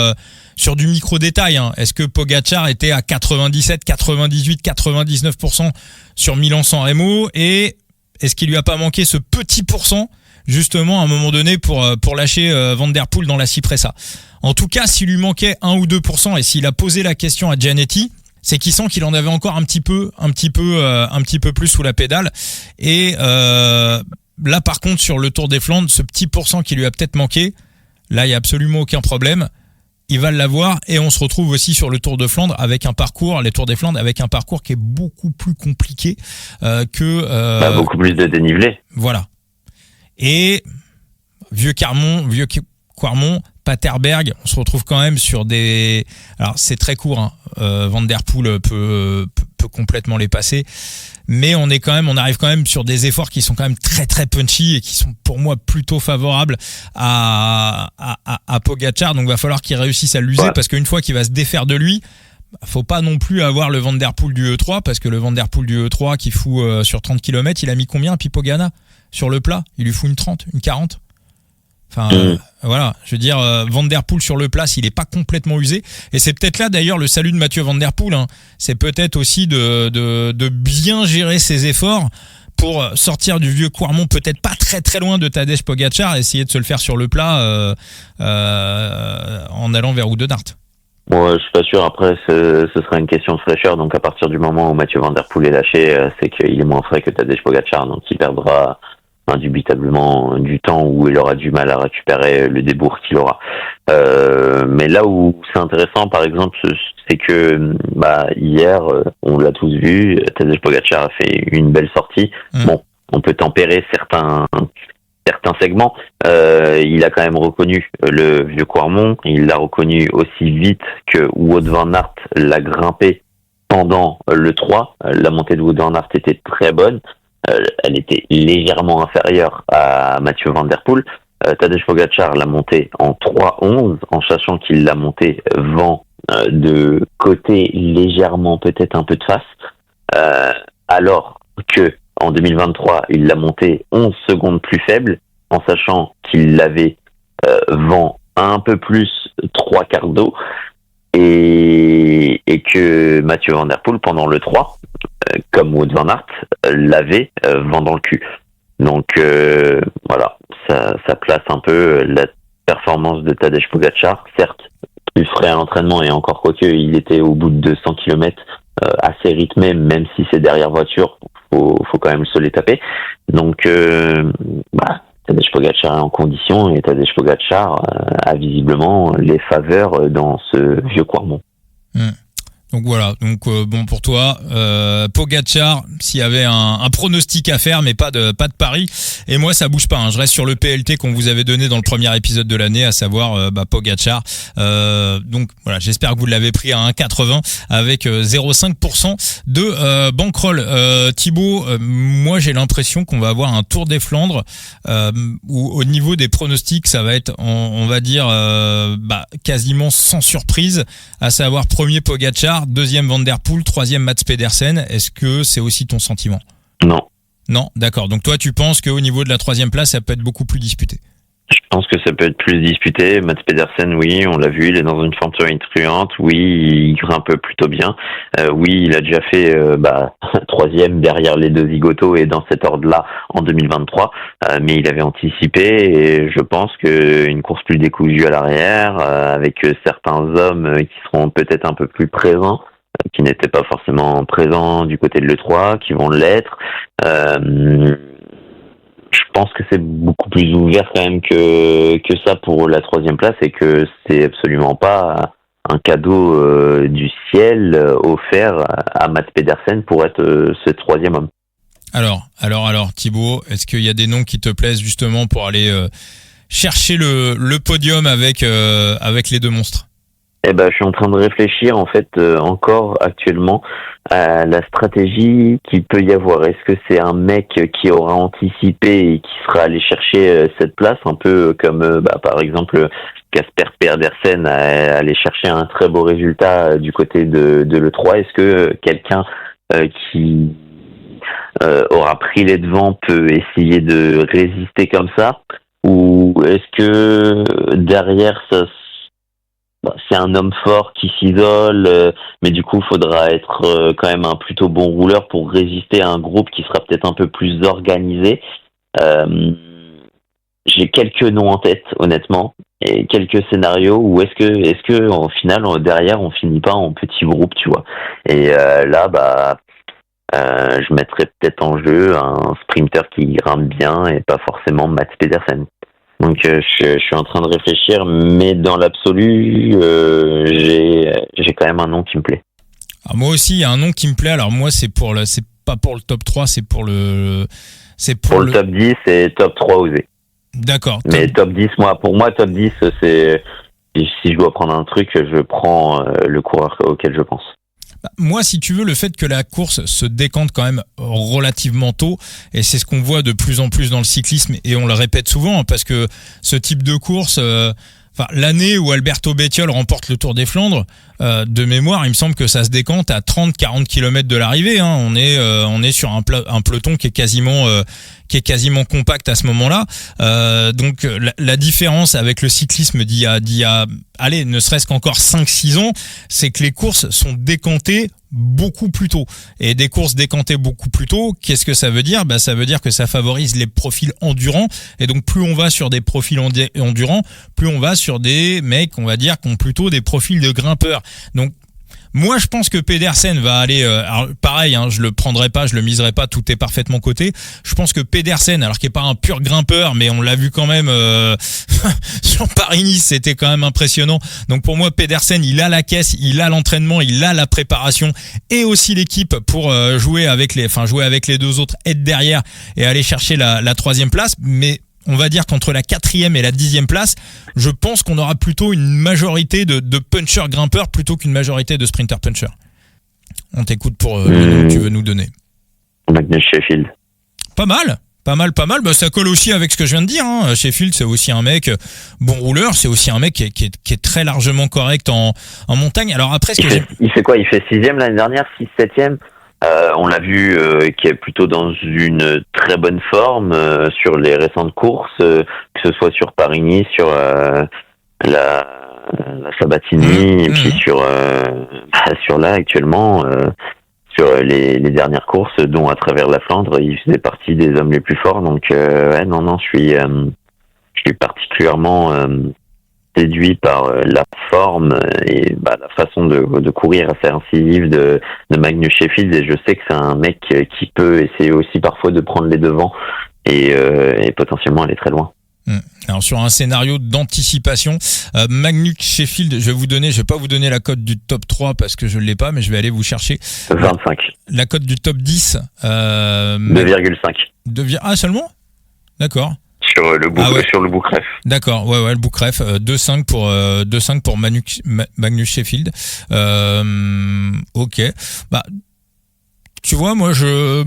du micro-détail. Est-ce que Pogačar était à 97, 98, 99% sur Milan-San Remo, et est-ce qu'il lui a pas manqué ce petit pourcent justement à un moment donné pour lâcher Van Der Poel dans la Cipressa? En tout cas, s'il lui manquait 1 ou 2%, et s'il a posé la question à Gianetti, c'est qu'il sent qu'il en avait encore un petit peu plus sous la pédale. Et là, par contre, sur le Tour des Flandres, ce petit pourcent qui lui a peut-être manqué, là, il y a absolument aucun problème. Il va l'avoir, et on se retrouve aussi sur le Tour de Flandre avec les Tours des Flandres avec un parcours qui est beaucoup plus compliqué que beaucoup plus de dénivelé. Voilà. Et Vieux Quarmont, Paterberg, on se retrouve quand même sur des... Alors c'est très court, Van Der Poel peut complètement les passer, mais on arrive quand même sur des efforts qui sont quand même très très punchy et qui sont pour moi plutôt favorables à Pogačar. Donc va falloir qu'il réussisse à l'user, parce qu'une fois qu'il va se défaire de lui, faut pas non plus avoir le Van Der Poel du E3, parce que le Van Der Poel du E3 qui fout sur 30 km, il a mis combien Pipo Ganna sur le plat? Il lui fout une 30, une 40. Enfin, voilà, je veux dire, Van Der Poel sur le plat, il est pas complètement usé. Et c'est peut-être là d'ailleurs le salut de Mathieu Van Der Poel. C'est peut-être aussi de bien gérer ses efforts pour sortir du vieux Quarmont, peut-être pas très très loin de Tadej Pogačar, essayer de se le faire sur le plat en allant vers Oudenaarde. Bon, je suis pas sûr. Après, ce sera une question de fraîcheur. Donc, à partir du moment où Mathieu Van Der Poel est lâché, c'est qu'il est moins frais que Tadej Pogačar. Donc, il perdra indubitablement du temps où il aura du mal à récupérer le débours qu'il aura. Mais là où c'est intéressant, par exemple, c'est que hier, on l'a tous vu, Tadej Pogačar a fait une belle sortie. Bon, on peut tempérer certains segments. Il a quand même reconnu le vieux Quarmont. Il l'a reconnu aussi vite que Wout van Aert l'a grimpé pendant le 3. La montée de Wout van Aert était très bonne. Elle était légèrement inférieure à Mathieu Van Der Poel. Tadej Pogačar l'a monté en 3,11, en sachant qu'il l'a monté vent de côté, légèrement peut-être un peu de face, alors que en 2023 il l'a monté 11 secondes plus faible, en sachant qu'il l'avait vent un peu plus 3 quarts d'eau, et que Mathieu Van Der Poel pendant le 3, comme Wout van Aert, l'avait vent dans le cul. Donc voilà, ça place un peu la performance de Tadej Pogačar, certes plus frais à l'entraînement, et encore quoique il était au bout de 200 km assez rythmé, même si c'est derrière voiture, faut quand même se les taper. Donc Tadej Pogačar est en condition, et Tadej Pogačar a visiblement les faveurs dans ce vieux Quarmont. Donc voilà, bon pour toi, Pogačar, s'il y avait un pronostic à faire, mais pas de pari. Et moi ça bouge pas, je reste sur le PLT qu'on vous avait donné dans le premier épisode de l'année, à savoir Pogačar. Donc voilà, j'espère que vous l'avez pris à 1,80 avec 0,5% de bankroll. Thibaut, moi j'ai l'impression qu'on va avoir un Tour des Flandres où au niveau des pronostics ça va être, on va dire quasiment sans surprise, à savoir premier Pogačar, deuxième Van Der Poel, troisième Mats Pedersen. Est-ce que c'est aussi ton sentiment? Non. Non, d'accord. Donc toi, tu penses qu'au niveau de la troisième place, ça peut être beaucoup plus disputé? Je pense que ça peut être plus disputé. Mats Pedersen, oui, on l'a vu, il est dans une forme tonitruante. Oui, il grimpe plutôt bien. Oui, il a déjà fait troisième derrière les deux zigotos et dans cet ordre-là en 2023. Mais il avait anticipé et je pense qu'une course plus décousue à l'arrière, avec certains hommes qui seront peut-être un peu plus présents, qui n'étaient pas forcément présents du côté de l'E3, qui vont l'être. Je pense que c'est beaucoup plus ouvert quand même que ça pour la troisième place et que c'est absolument pas un cadeau du ciel offert à Mats Pedersen pour être ce troisième homme. Alors, Thibaut, est-ce qu'il y a des noms qui te plaisent justement pour aller chercher le podium avec les deux monstres? Je suis en train de réfléchir en fait encore actuellement à la stratégie qu'il peut y avoir. Est-ce que c'est un mec qui aura anticipé et qui sera allé chercher cette place, un peu comme par exemple Casper Pedersen a allé chercher un très beau résultat du côté de l'E3. Est-ce que quelqu'un qui aura pris les devants peut essayer de résister comme ça, ou est-ce que derrière ça c'est un homme fort qui s'isole, mais du coup, il faudra être quand même un plutôt bon rouleur pour résister à un groupe qui sera peut-être un peu plus organisé. J'ai quelques noms en tête, honnêtement, et quelques scénarios où est-ce que au final, derrière, on finit pas en petit groupe, tu vois. Et là, je mettrais peut-être en jeu un sprinter qui grimpe bien et pas forcément Mats Pedersen. Donc je suis en train de réfléchir, mais dans l'absolu, j'ai quand même un nom qui me plaît. Alors moi aussi, il y a un nom qui me plaît. Alors moi, c'est pas pour le top 3, c'est pour le top 10 et top 3 osé. D'accord. Mais top 10, pour moi, top 10, c'est si je dois prendre un truc, je prends le coureur auquel je pense. Moi, si tu veux, le fait que la course se décante quand même relativement tôt, et c'est ce qu'on voit de plus en plus dans le cyclisme, et on le répète souvent, parce que ce type de course, l'année où Alberto Bettiol remporte le Tour des Flandres, de mémoire, il me semble que ça se décante à 30-40 km de l'arrivée. Hein. On est sur un peloton qui est quasiment compact à ce moment-là. Donc la différence avec le cyclisme d'il y a allez, ne serait-ce qu'encore 5-6 ans, c'est que les courses sont décantées beaucoup plus tôt. Et des courses décantées beaucoup plus tôt, qu'est-ce que ça veut dire ? Ça veut dire que ça favorise les profils endurants. Et donc plus on va sur des profils endurants, plus on va sur des mecs, on va dire, qui ont plutôt des profils de grimpeurs. Donc moi, je pense que Pedersen va aller. Alors pareil, je le prendrai pas, je le miserai pas. Tout est parfaitement coté. Je pense que Pedersen, alors qu'il est pas un pur grimpeur, mais on l'a vu quand même sur Paris-Nice, c'était quand même impressionnant. Donc pour moi, Pedersen, il a la caisse, il a l'entraînement, il a la préparation et aussi l'équipe pour jouer avec les deux autres, être derrière et aller chercher la troisième place. Mais on va dire qu'entre la 4e et la 10e place, je pense qu'on aura plutôt une majorité de punchers grimpeurs plutôt qu'une majorité de sprinters punchers. On t'écoute pour le nom que tu veux nous donner. Magnus Sheffield. Pas mal. Ça colle aussi avec ce que je viens de dire. Hein. Sheffield, c'est aussi un mec bon rouleur. C'est aussi un mec qui est très largement correct en montagne. Alors après, il fait quoi ? Il fait 6e l'année dernière, 6-7e. On l'a vu qui est plutôt dans une très bonne forme sur les récentes courses, que ce soit sur Paris-Nice, sur la Sabatini, et puis sur là actuellement, sur les dernières courses, dont à travers la Flandre, il faisait partie des hommes les plus forts. Donc je suis particulièrement séduit par la forme et la façon de courir assez incisive de Magnus Sheffield, et je sais que c'est un mec qui peut essayer aussi parfois de prendre les devants et potentiellement aller très loin. Alors sur un scénario d'anticipation, Magnus Sheffield, je vais pas vous donner la cote du top 3 parce que je l'ai pas, mais je vais aller vous chercher 25. La cote du top 10 2,5. Ah seulement ? D'accord. Sur le Boucref. D'accord, le Boucref, 2,5 pour Magnus Sheffield. Ok. Tu vois, moi je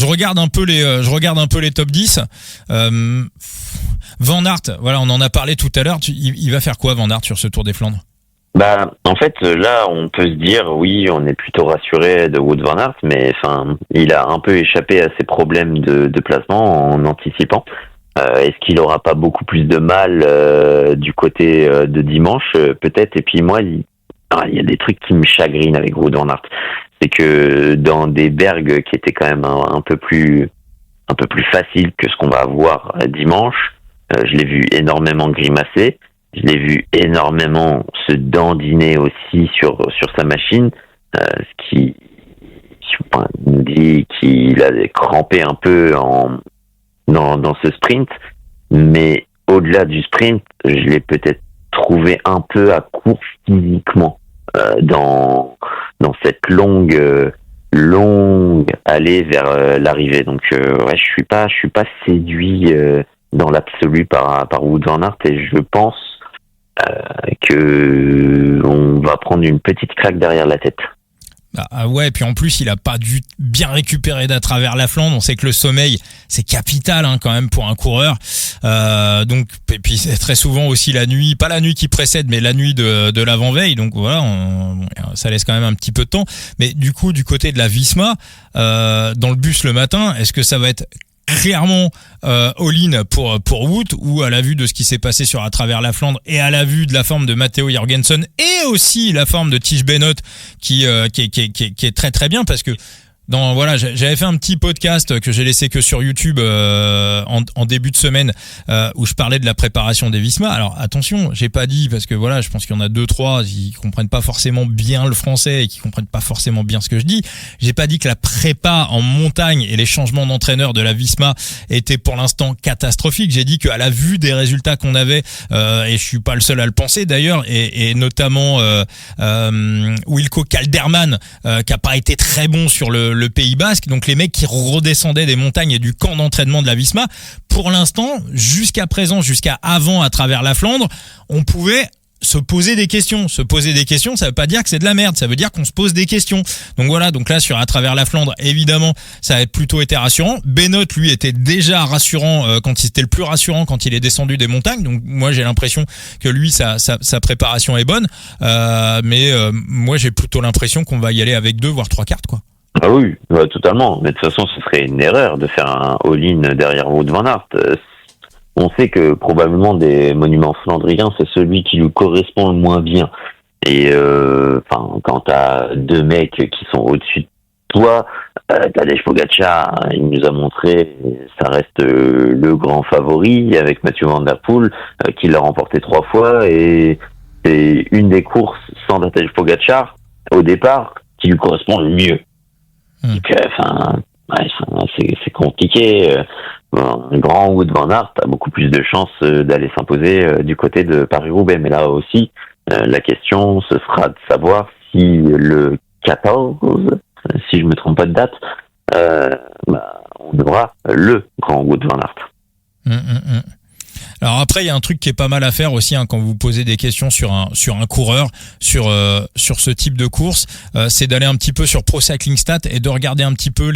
regarde un peu les top 10. Van Aert, voilà, on en a parlé tout à l'heure. Il va faire quoi, Van Aert, sur ce Tour des Flandres ? En fait, là, on peut se dire, oui, on est plutôt rassuré de Wout van Aert, mais il a un peu échappé à ses problèmes de placement en anticipant. Est-ce qu'il aura pas beaucoup plus de mal du côté de dimanche, peut-être. Et puis moi, il y a des trucs qui me chagrinent avec Wout van Aert. C'est que dans des bergs qui étaient quand même un peu plus faciles que ce qu'on va avoir dimanche, je l'ai vu énormément grimacer. Je l'ai vu énormément se dandiner aussi sur sa machine, ce qui nous dit qu'il a crampé un peu dans ce sprint. Mais au-delà du sprint, je l'ai peut-être trouvé un peu à court physiquement dans cette longue allée vers l'arrivée. Donc ouais, je suis pas séduit dans l'absolu par Wout van Aert, et je pense que on va prendre une petite claque derrière la tête. Ah ouais, et puis en plus il a pas dû bien récupérer d'à travers la Flandre. On sait que le sommeil c'est capital quand même pour un coureur. Donc et puis c'est très souvent aussi la nuit, pas la nuit qui précède, mais la nuit de l'avant-veille. Donc voilà, ça laisse quand même un petit peu de temps. Mais du coup du côté de la Visma, dans le bus le matin, est-ce que ça va être clairement all-in pour Wout, ou à la vue de ce qui s'est passé sur à travers la Flandre et à la vue de la forme de Matteo Jorgensen et aussi la forme de Tige Benoot qui est très très bien, parce que j'avais fait un petit podcast que j'ai laissé que sur YouTube en début de semaine où je parlais de la préparation des Visma. Alors attention, j'ai pas dit, parce que voilà, je pense qu'il y en a 2-3 qui comprennent pas forcément bien le français et qui comprennent pas forcément bien ce que je dis. J'ai pas dit que la prépa en montagne et les changements d'entraîneur de la Visma étaient pour l'instant catastrophiques. J'ai dit qu'à la vue des résultats qu'on avait, et je suis pas le seul à le penser d'ailleurs, et notamment Wilco Kelderman qui a pas été très bon sur le Pays Basque, donc les mecs qui redescendaient des montagnes et du camp d'entraînement de la Visma, pour l'instant, jusqu'à présent, jusqu'à avant à travers la Flandre, on pouvait se poser des questions. Se poser des questions, ça veut pas dire que c'est de la merde, ça veut dire qu'on se pose des questions. Donc voilà, donc là sur à travers la Flandre, évidemment, ça a plutôt été rassurant. Benoot, lui, était déjà rassurant quand il était le plus rassurant quand il est descendu des montagnes. Donc moi j'ai l'impression que lui sa préparation est bonne, mais moi j'ai plutôt l'impression qu'on va y aller avec 2 voire 3 cartes quoi. Ah oui, totalement. Mais de toute façon, ce serait une erreur de faire un all-in derrière Wout van Aert. On sait que probablement des monuments flandriens, c'est celui qui lui correspond le moins bien. Et quand t'as 2 mecs qui sont au-dessus de toi, Tadej Pogačar, il nous a montré, ça reste le grand favori avec Mathieu Van Der Poel, qui l'a remporté 3 fois, et c'est une des courses sans Tadej Pogačar au départ qui lui correspond le mieux. Donc, c'est compliqué. Un grand Wout van Aert a beaucoup plus de chances d'aller s'imposer du côté de Paris-Roubaix. Mais là aussi, la question, ce sera de savoir si le 14, si je me trompe pas de date, on aura le grand Wout van Aert. Alors après, il y a un truc qui est pas mal à faire aussi quand vous posez des questions sur un coureur, sur ce type de course, c'est d'aller un petit peu sur Pro Cycling Stats et de regarder un petit peu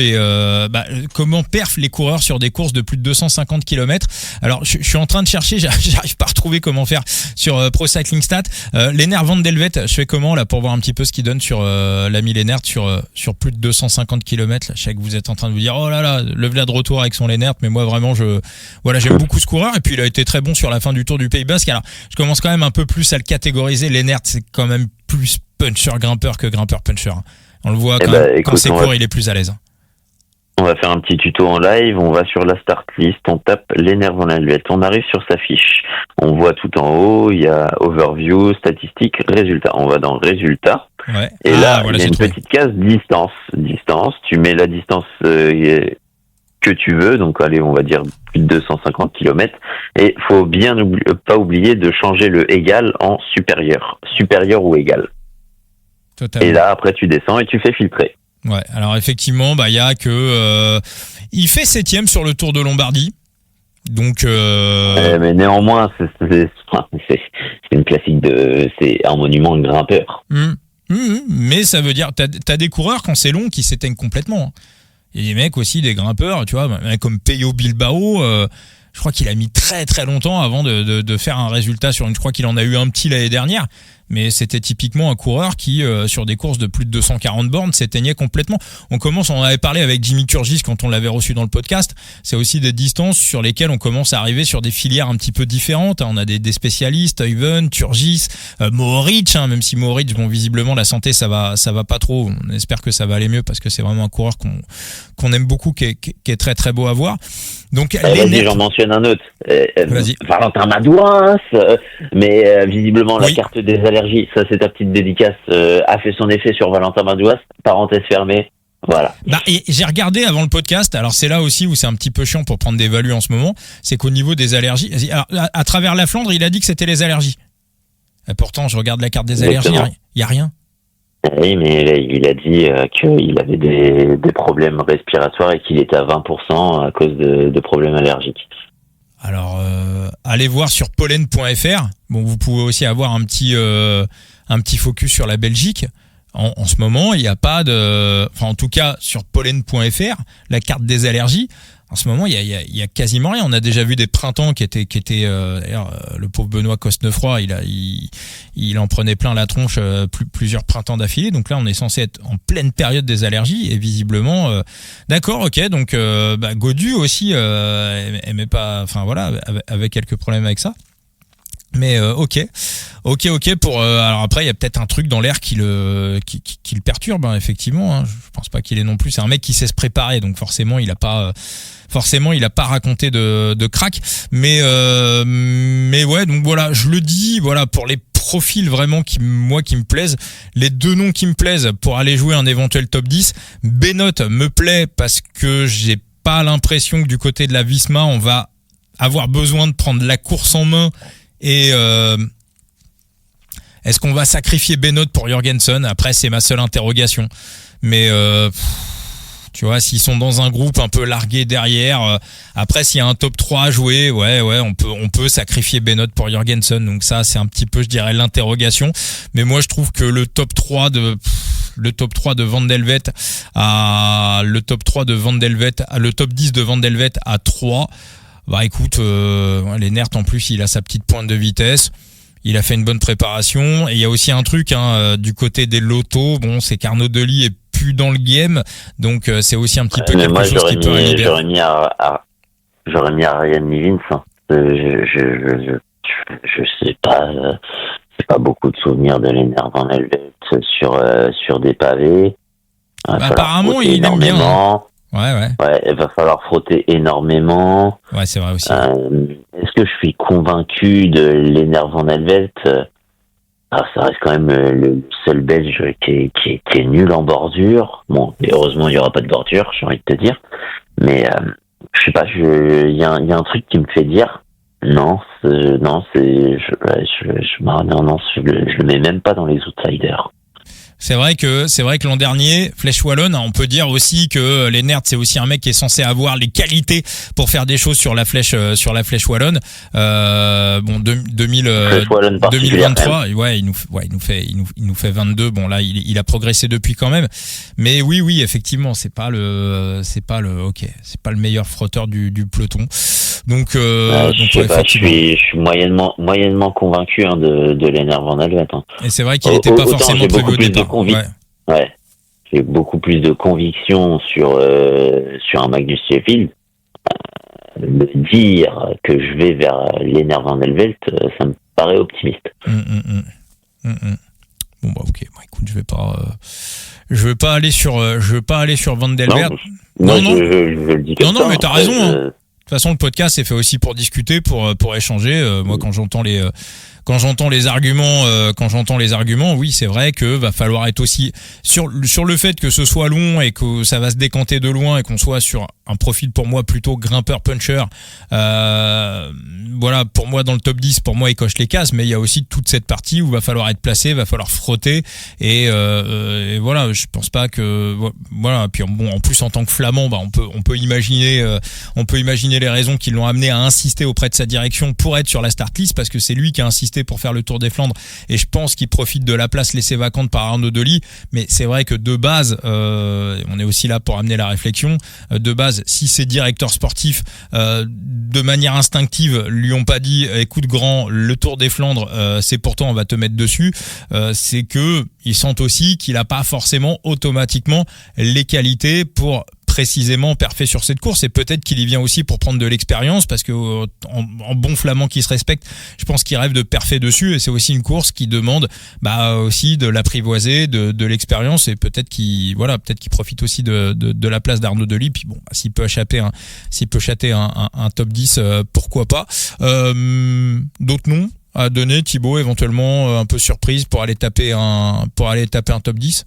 comment perfent les coureurs sur des courses de plus de 250 km. Alors je suis en train de chercher, j'arrive pas à retrouver comment faire sur Pro Cycling Stats. Lennart van Delvet, je fais comment là pour voir un petit peu ce qu'il donne sur l'ami Lennart sur plus de 250 km. Là, je sais que vous êtes en train de vous dire oh là là, le voilà de retour avec son Lennart, mais moi vraiment j'aime beaucoup ce coureur, et puis il a été très bon sur la fin du Tour du Pays Basque. Alors je commence quand même un peu plus à le catégoriser. Lennart, c'est quand même plus puncher grimpeur que grimpeur puncher. On le voit quand c'est court, il est plus à l'aise. On va faire un petit tuto en live. On va sur la start list, on tape Lennart van Delvet, on arrive sur sa fiche. On voit tout en haut, il y a overview, statistiques, résultats. On va dans résultats. Ouais. Et là, il y a une petite case distance. Tu mets la distance que tu veux, donc allez, on va dire plus de 250 km, et faut bien pas oublier de changer le égal en supérieur ou égal. Totalement. Et là après tu descends et tu fais filtrer. Ouais, alors effectivement, il y a que il fait 7e sur le Tour de Lombardie. Donc mais néanmoins c'est une classique c'est un monument de grimpeur. Mais ça veut dire t'as des coureurs quand c'est long qui s'éteignent complètement. Il y a des mecs aussi, des grimpeurs, tu vois, comme Peyo Bilbao, je crois qu'il a mis très très longtemps avant de faire un résultat sur je crois qu'il en a eu un petit l'année dernière, mais c'était typiquement un coureur qui, sur des courses de plus de 240 bornes, s'éteignait complètement. On en avait parlé avec Jimmy Turgis quand on l'avait reçu dans le podcast. C'est aussi des distances sur lesquelles on commence à arriver sur des filières un petit peu différentes. On a des spécialistes, Even, Turgis, Mohoric, même si Mohoric, bon, visiblement la santé ça va pas trop. On espère que ça va aller mieux parce que c'est vraiment un coureur qu'on aime beaucoup, qui est très très beau à voir. Donc vas-y, j'en mentionne un autre. Vas-y. Valentin Madouas, mais visiblement la carte des allergies, ça c'est ta petite dédicace, a fait son effet sur Valentin Madouas. Parenthèse fermée. Voilà. Et j'ai regardé avant le podcast. Alors c'est là aussi où c'est un petit peu chiant pour prendre des values en ce moment. C'est qu'au niveau des allergies, alors, à travers la Flandre, il a dit que c'était les allergies. Et pourtant, je regarde la carte des allergies, il y a rien. Oui, mais il a dit qu'il avait des problèmes respiratoires et qu'il était à 20% à cause de problèmes allergiques. Alors, allez voir sur pollen.fr. Bon, vous pouvez aussi avoir un petit focus sur la Belgique. En ce moment, il n'y a pas de... Enfin, en tout cas, sur pollen.fr, la carte des allergies, en ce moment, il y a quasiment rien. On a déjà vu des printemps qui étaient d'ailleurs, le pauvre Benoît Cosnefroy, il en prenait plein la tronche plusieurs printemps d'affilée. Donc là, on est censé être en pleine période des allergies et visiblement... D'accord, ok. Donc, Gaudu aussi aimait pas... Enfin, voilà, avait quelques problèmes avec ça. Mais ok pour alors après il y a peut-être un truc dans l'air qui le perturbe, effectivement, je pense pas qu'il est non plus, c'est un mec qui sait se préparer, donc forcément il a pas raconté de crack, mais ouais, donc voilà, je le dis, voilà, pour les profils vraiment qui me plaisent, les deux noms qui me plaisent pour aller jouer un éventuel top 10, Benoît me plaît parce que j'ai pas l'impression que du côté de la Visma on va avoir besoin de prendre la course en main. Et est-ce qu'on va sacrifier Benoît pour Jorgensen ? Après, c'est ma seule interrogation. Mais tu vois, s'ils sont dans un groupe un peu largué derrière, après s'il y a un top 3 à jouer, ouais, on peut sacrifier Benoît pour Jorgensen. Donc ça, c'est un petit peu, je dirais, l'interrogation. Mais moi, je trouve que le top 3 de Van Delvet le top 10 de Van Delvet à 3. Bah écoute, Lennert en plus il a sa petite pointe de vitesse, il a fait une bonne préparation et il y a aussi un truc du côté des lotos, bon c'est qu'Arnaud Delis est plus dans le game, donc c'est aussi un petit peu quelque chose qui peut libérer. J'aurais mis Ariane Nivins, je sais pas, j'ai pas beaucoup de souvenirs de Lennert Van Delvet sur des pavés. Apparemment il aime bien. Ouais, il va falloir frotter énormément. Ouais, c'est vrai aussi. Est-ce que je suis convaincu de Lennert Van Delvet ? Ça reste quand même le seul Belge qui est nul en bordure. Bon, et heureusement, il n'y aura pas de bordure, j'ai envie de te dire. Mais je sais pas, il y a un truc qui me fait dire non, je le mets même pas dans les outsiders. C'est vrai que l'an dernier, Flèche Wallonne, on peut dire aussi que Lennert, c'est aussi un mec qui est censé avoir les qualités pour faire des choses sur la flèche Wallonne. Bon, 2023, ouais, il nous fait 22. Bon, là, il a progressé depuis quand même. Mais oui, effectivement, c'est pas le meilleur frotteur du peloton. Donc, je suis moyennement convaincu de Lennert Van Delvet. Et c'est vrai qu'il n'était pas forcément prévu au départ. Ouais. J'ai beaucoup plus de conviction sur un Magnus Sheffield. Me dire que je vais vers Lennert Van Delvet, ça me paraît optimiste. Bon bah ok, écoute, je veux pas aller sur Van Delvet. Non, je le dis comme ça. Non, mais t'as raison. De toute façon, le podcast c'est fait aussi pour discuter, pour échanger. Moi, quand j'entends les arguments, oui, c'est vrai que va falloir être aussi sur le fait que ce soit long et que ça va se décanter de loin et qu'on soit sur un profil pour moi plutôt grimpeur puncher. Voilà, pour moi dans le top 10, pour moi il coche les cases, mais il y a aussi toute cette partie où va falloir être placé, va falloir frotter et voilà, je pense pas que voilà, puis bon, en plus en tant que Flamand, on peut imaginer les raisons qui l'ont amené à insister auprès de sa direction pour être sur la start list, parce que c'est lui qui a insisté pour faire le Tour des Flandres et je pense qu'il profite de la place laissée vacante par Arnaud Delis. Mais c'est vrai que de base, on est aussi là pour amener la réflexion, de base base, si ses directeurs sportifs de manière instinctive lui ont pas dit écoute grand, le Tour des Flandres c'est pour toi, on va te mettre dessus, c'est que ils sentent aussi qu'il a pas forcément automatiquement les qualités pour précisément parfait sur cette course, et peut-être qu'il y vient aussi pour prendre de l'expérience, parce que en bon flamand qui se respecte, je pense qu'il rêve de parfait dessus, et c'est aussi une course qui demande aussi de l'apprivoiser, de l'expérience, et peut-être qu'il profite aussi de la place d'Arnaud Delis. Puis bon, s'il peut échapper un top 10, pourquoi pas. D'autres noms à donner, Thibaut, éventuellement un peu surprise pour aller taper un top 10?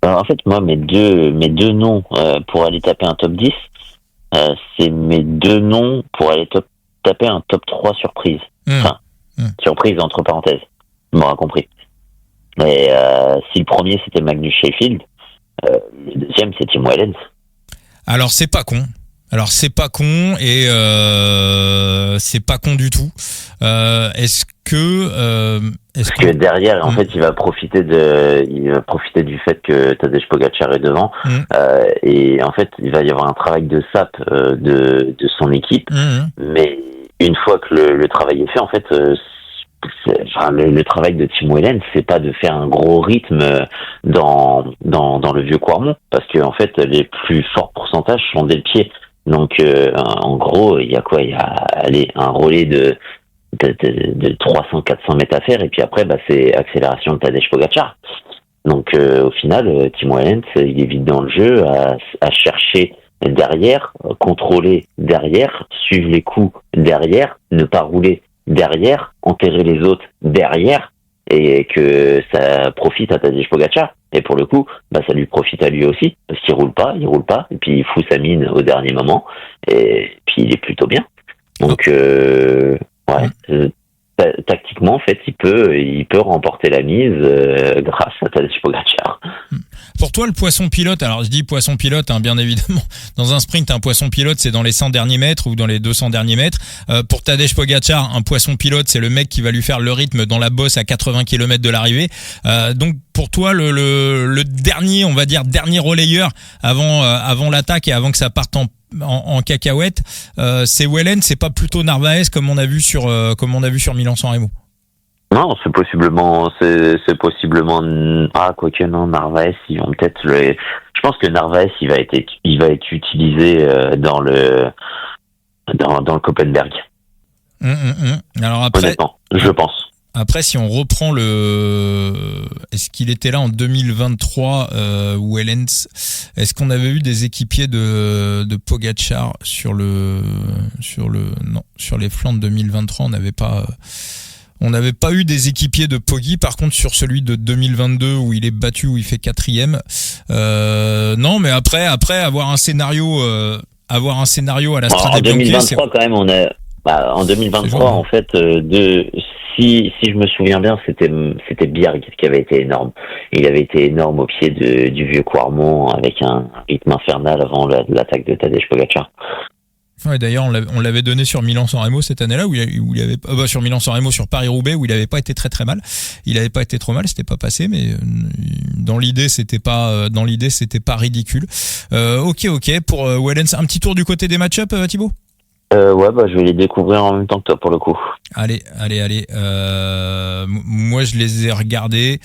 Alors, en fait, moi, mes deux noms pour aller taper un top 10, c'est mes deux noms pour aller taper un top 3 surprise. Surprise entre parenthèses. Tu m'auras compris. Mais si le premier, c'était Magnus Sheffield, le deuxième, c'est Tim Wellens. Alors, c'est pas con. Et c'est pas con du tout. Est-ce que derrière, en fait, il va profiter du fait que Tadej Pogačar est devant, et en fait, il va y avoir un travail de sap de son équipe, mais une fois que le travail est fait, en fait, le travail de Tim Wellens, c'est pas de faire un gros rythme dans le vieux Quarmont, parce que en fait, les plus forts pourcentages sont dès le pied. Donc, en gros, il y a un relais de 300-400 mètres à faire, et puis après, c'est accélération de Tadej Pogačar. Donc, au final, Tim Wellens, il est vite dans le jeu à chercher derrière, contrôler derrière, suivre les coups derrière, ne pas rouler derrière, enterrer les autres derrière, et que ça profite à Tadej Pogačar. Et pour le coup, ça lui profite à lui aussi, parce qu'il roule pas, et puis il fout sa mine au dernier moment, et puis il est plutôt bien. Donc, tactiquement, en fait, il peut remporter la mise grâce à Tadej Pogačar. Pour toi, le poisson pilote, alors je dis poisson pilote, bien évidemment, dans un sprint, un poisson pilote, c'est dans les 100 derniers mètres ou dans les 200 derniers mètres. Pour Tadej Pogačar, un poisson pilote, c'est le mec qui va lui faire le rythme dans la bosse à 80 km de l'arrivée. Donc, pour toi, le dernier, on va dire, dernier relayeur avant l'attaque et avant que ça parte en cacahuète, c'est Wellens, c'est pas plutôt Narvaez comme on a vu sur Milan-San Remo? Non, c'est possiblement quoique non, Narvaez, ils vont peut-être je pense que Narvaez, il va être utilisé dans le Koppenberg. Alors après, honnêtement, je pense. Après, si on reprend est-ce qu'il était là en 2023, Wellens? Est-ce qu'on avait eu des équipiers de Pogačar sur les flancs de 2023? On n'avait pas eu des équipiers de Poggi. Par contre, sur celui de 2022 où il est battu, où il fait 4e, non, mais après avoir un scénario à la Strade Bianche. En 2023, quand même, en 2023, en fait, si je me souviens bien, c'était Bjerg qui avait été énorme. Il avait été énorme au pied du vieux Quarmont avec un rythme infernal avant l'attaque de Tadej Pogačar. Ouais, d'ailleurs, on l'avait donné sur Milan-San Remo cette année-là, où il avait sur Milan-San Remo, sur Paris-Roubaix, où il avait pas été très très mal. Il avait pas été trop mal, c'était pas passé, mais dans l'idée, c'était pas ridicule. Ok, pour Wellens, un petit tour du côté des match-up, Thibaut? Je vais les découvrir en même temps que toi pour le coup. Allez. Moi, je les ai regardés.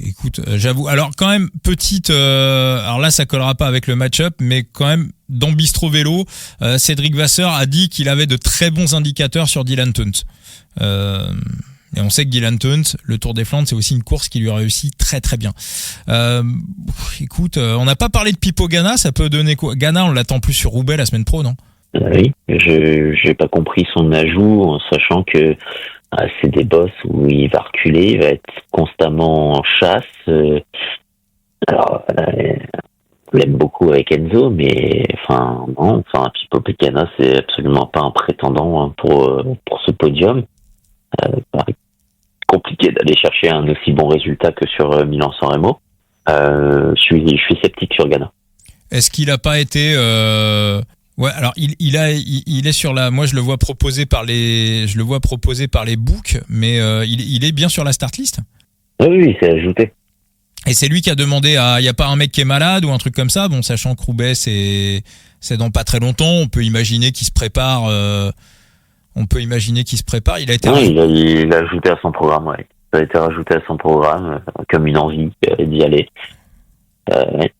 Écoute, j'avoue. Alors quand même alors là ça collera pas avec le match-up, mais quand même dans Bistro Vélo, Cédric Vasseur a dit qu'il avait de très bons indicateurs sur Dylan Teuns. Et on sait que Dylan Teuns, le Tour des Flandres, c'est aussi une course qui lui réussit très très bien. Écoute, on n'a pas parlé de Pipo Ganna, ça peut donner quoi? Ganna, on l'attend plus sur Roubaix la semaine pro, non? Oui, j'ai pas compris son ajout, en sachant que c'est des bosses où il va reculer, il va être constamment en chasse. On l'aime beaucoup avec Enzo, mais Pipo Ganna, c'est absolument pas un prétendant pour ce podium. Compliqué d'aller chercher un aussi bon résultat que sur Milan-San Remo. Je suis sceptique sur Ganna. Est-ce qu'il a pas été Ouais, alors il est sur la. Moi, je le vois proposé par les books, mais il est bien sur la start list. Oui, c'est ajouté. Et c'est lui qui a demandé il y a pas un mec qui est malade ou un truc comme ça. Bon, sachant que Roubaix, c'est dans pas très longtemps. On peut imaginer qu'il se prépare. Il a été. Oui, il a ajouté à son programme, ouais. Ça a été rajouté à son programme, comme une envie d'y aller.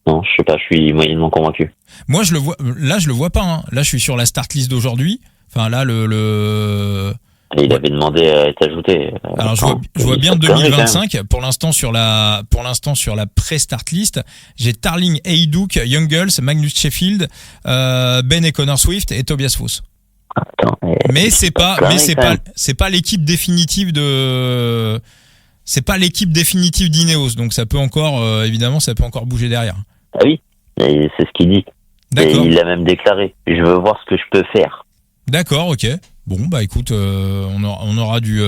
Non, je sais pas, je suis moyennement convaincu. Moi, je le vois pas. Hein. Là, je suis sur la start list d'aujourd'hui. Enfin, là, Il avait demandé à être ajouté. Alors, je vois bien 2025. Pour l'instant, sur la pré-start list, j'ai Tarling Haydock, Youngles, Magnus Sheffield, Ben et Connor Swift et Tobias Foss. Attends, mais c'est pas l'équipe définitive de. C'est pas l'équipe définitive d'Ineos, donc ça peut encore, évidemment, ça peut encore bouger derrière. Ah oui, et c'est ce qu'il dit. D'accord. Et il l'a même déclaré. Je veux voir ce que je peux faire. D'accord, ok. Bon, bah écoute, on aura du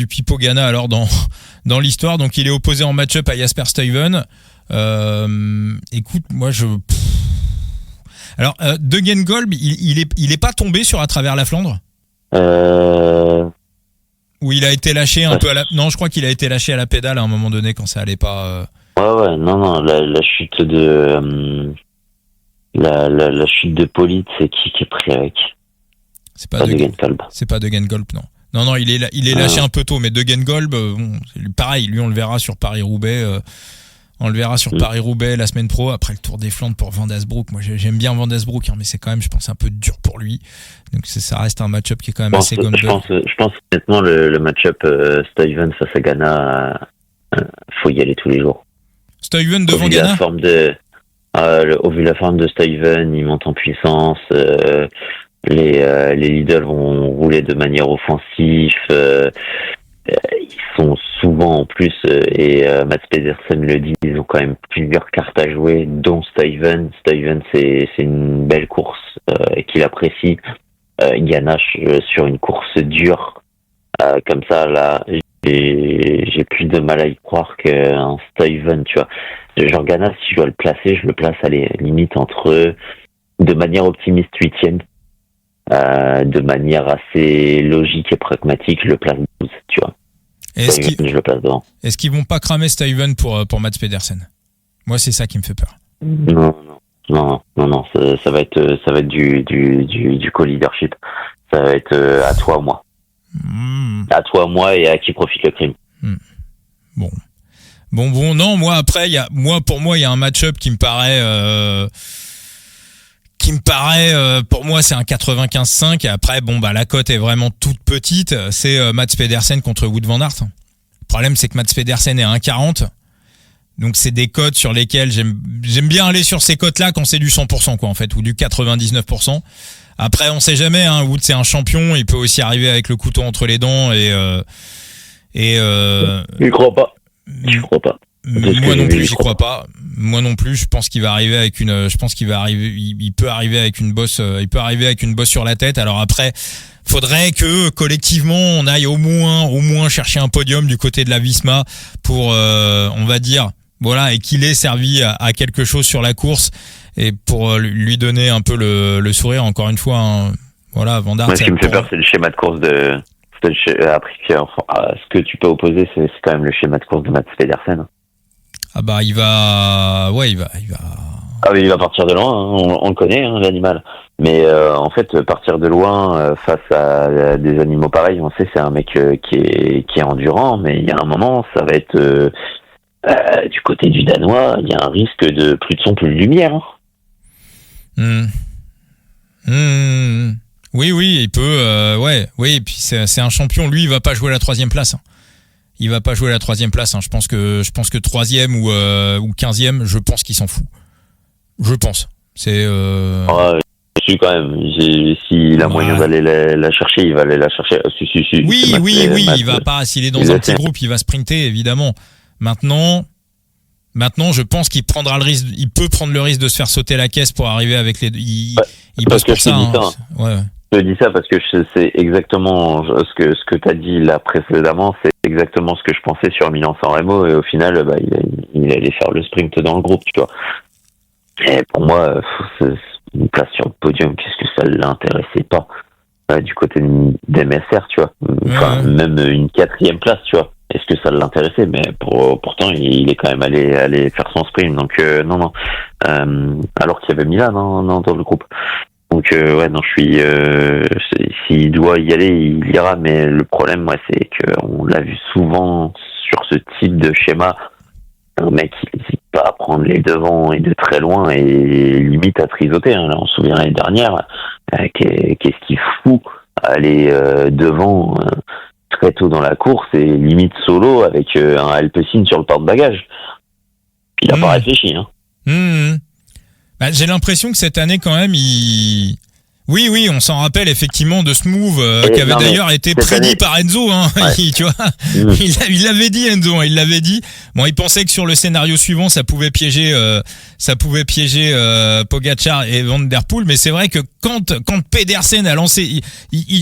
Pipo Ganna alors dans l'histoire. Donc il est opposé en match-up à Jasper Stuyven. Écoute, moi alors Degen Golb, il est pas tombé sur à travers la Flandre. Où il a été lâché un peu à la... Non, je crois qu'il a été lâché à la pédale à un moment donné quand ça allait pas. Ouais, non, la chute de la chute de Polite, c'est qui est pris avec. C'est pas Degen Golb. C'est pas Degen Golb, non. Non, il est lâché un peu tôt, mais Degen Golb, bon, pareil, lui on le verra sur Paris-Roubaix. Paris-Roubaix la semaine pro, après le Tour des Flandres pour Van Asbroek. Moi j'aime bien Van Asbroek, mais c'est quand même, je pense, un peu dur pour lui. Donc ça reste un match-up qui est quand même assez gombe. Je pense honnêtement le match-up Stuyven face à Ganna, faut y aller tous les jours. Stuyven devant Ganna. Au vu de la forme de Stuyven, il monte en puissance. Les leaders vont rouler de manière offensive. Ils sont souvent en plus, et Mats Pedersen le dit, ils ont quand même plusieurs cartes à jouer, dont Stuyven. Stuyven, c'est une belle course qu'il apprécie. Ganna sur une course dure comme ça, là, j'ai plus de mal à y croire qu'un Stuyven, tu vois. Genre Ganna, si je dois le placer, je le place à la limite entre, de manière optimiste, 8e. De manière assez logique et pragmatique, je le place 12, tu vois. Je le place devant. Est-ce qu'ils vont pas cramer Stuyven pour Mats Pedersen? Moi, c'est ça qui me fait peur. Non, ça va être du co-leadership. Ça va être à toi ou moi. À toi ou moi, et à qui profite le crime. Bon, non, pour moi, il y a un match-up qui me paraît, pour moi, c'est un 95-5. Et après, la cote est vraiment toute petite. C'est Mats Pedersen contre Wout van Aert. Le problème, c'est que Mats Pedersen est à 1,40. Donc, c'est des cotes sur lesquelles j'aime bien aller sur ces cotes-là quand c'est du 100%, quoi, en fait, ou du 99%. Après, on sait jamais, hein. Wout, c'est un champion. Il peut aussi arriver avec le couteau entre les dents Je crois pas. Moi non plus, j'y crois pas. Moi non plus, je pense qu'il va arriver avec il peut arriver avec une bosse sur la tête. Alors après, faudrait que collectivement on aille au moins chercher un podium du côté de la Visma pour, on va dire, voilà, et qu'il ait servi à quelque chose sur la course et pour lui donner un peu le sourire. Encore une fois, hein, voilà, Van Aert. Ce qui me fait peur, c'est le schéma de course après, ce que tu peux opposer, c'est quand même le schéma de course de Mats Pedersen. Ah bah il va. Ah oui, il va partir de loin, hein. On le connaît, hein, l'animal. Mais en fait, partir de loin face à des animaux pareils, on sait, c'est un mec qui est endurant, mais il y a un moment, ça va être du côté du Danois, il y a un risque de plus de son, plus de lumière. Hein. Oui, il peut. Oui, et puis c'est un champion. Lui, il va pas jouer la 3e place. Hein. Il va pas jouer la 3e place. Hein. Je pense que 3e ou 15e, je pense qu'il s'en fout. Je pense. C'est. Je suis quand même. S'il a moyen d'aller la chercher, il va aller la chercher. Si. Oui. Il va pas. S'il est dans un petit groupe, il va sprinter, évidemment. Maintenant, je pense qu'il prendra le risque. Il peut prendre le risque de se faire sauter la caisse pour arriver avec les. Il bosse pour ça. Ouais. Je dis ça parce que c'est exactement ce que t'as dit là précédemment. C'est exactement ce que je pensais sur Milan-San Remo, et au final, il allait faire le sprint dans le groupe, tu vois. Et pour moi, une place sur le podium, qu'est-ce que ça l'intéressait pas du côté des MSR, tu vois. Enfin, même une 4e place, tu vois. est-ce que ça l'intéressait? Mais pourtant, il est quand même allé faire son sprint. Donc non. Alors qu'il y avait Milan dans le groupe. Donc ouais, non, s'il doit y aller, il ira. Mais le problème, c'est qu'on l'a vu souvent sur ce type de schéma. Un mec qui n'hésite pas à prendre les devants et de très loin et limite à trisoter. Là, on se souvient l'année dernière, qu'est-ce qu'il fout aller devant très tôt dans la course et limite solo avec un Alpecin sur le porte-bagages. Il n'a pas réfléchi. Bah, j'ai l'impression que cette année quand même, Oui, on s'en rappelle effectivement de ce move qui avait d'ailleurs été prédit par Enzo. Ouais. Tu vois, il l'avait dit Enzo, il l'avait dit. Bon, il pensait que sur le scénario suivant, ça pouvait piéger Pogačar et Van der Poel. Mais c'est vrai que quand Pedersen a lancé,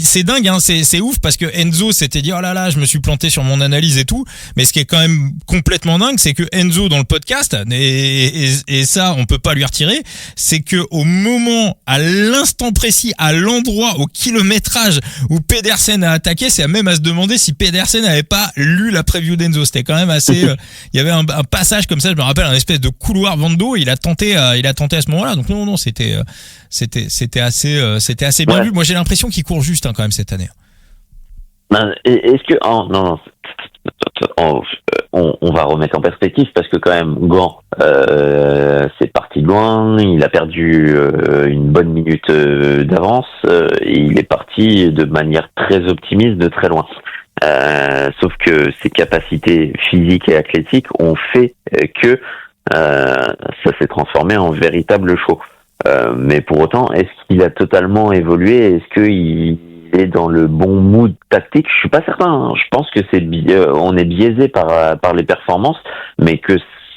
c'est dingue, c'est ouf parce que Enzo s'était dit oh là là, je me suis planté sur mon analyse et tout. Mais ce qui est quand même complètement dingue, c'est que Enzo dans le podcast et ça on peut pas lui retirer, c'est que au moment, à l'instant précis, à l'endroit, au kilométrage où Pedersen a attaqué, c'est même à se demander si Pedersen n'avait pas lu la preview d'Enzo. C'était quand même assez. Il y avait un passage comme ça, je me rappelle, un espèce de couloir Vando. Il a tenté à ce moment-là. Donc non, c'était assez bien vu. Moi, j'ai l'impression qu'il court juste quand même cette année. Est-ce que non, on va remettre en perspective parce que quand même Gant c'est parti de loin, il a perdu une bonne minute d'avance et il est parti de manière très optimiste de très loin. Sauf que ses capacités physiques et athlétiques ont fait que ça s'est transformé en véritable show. Mais pour autant, est-ce qu'il a totalement évolué? Est-ce qu'il est dans le bon mood tactique? Je suis pas certain. Je pense que on est biaisé par les performances, mais que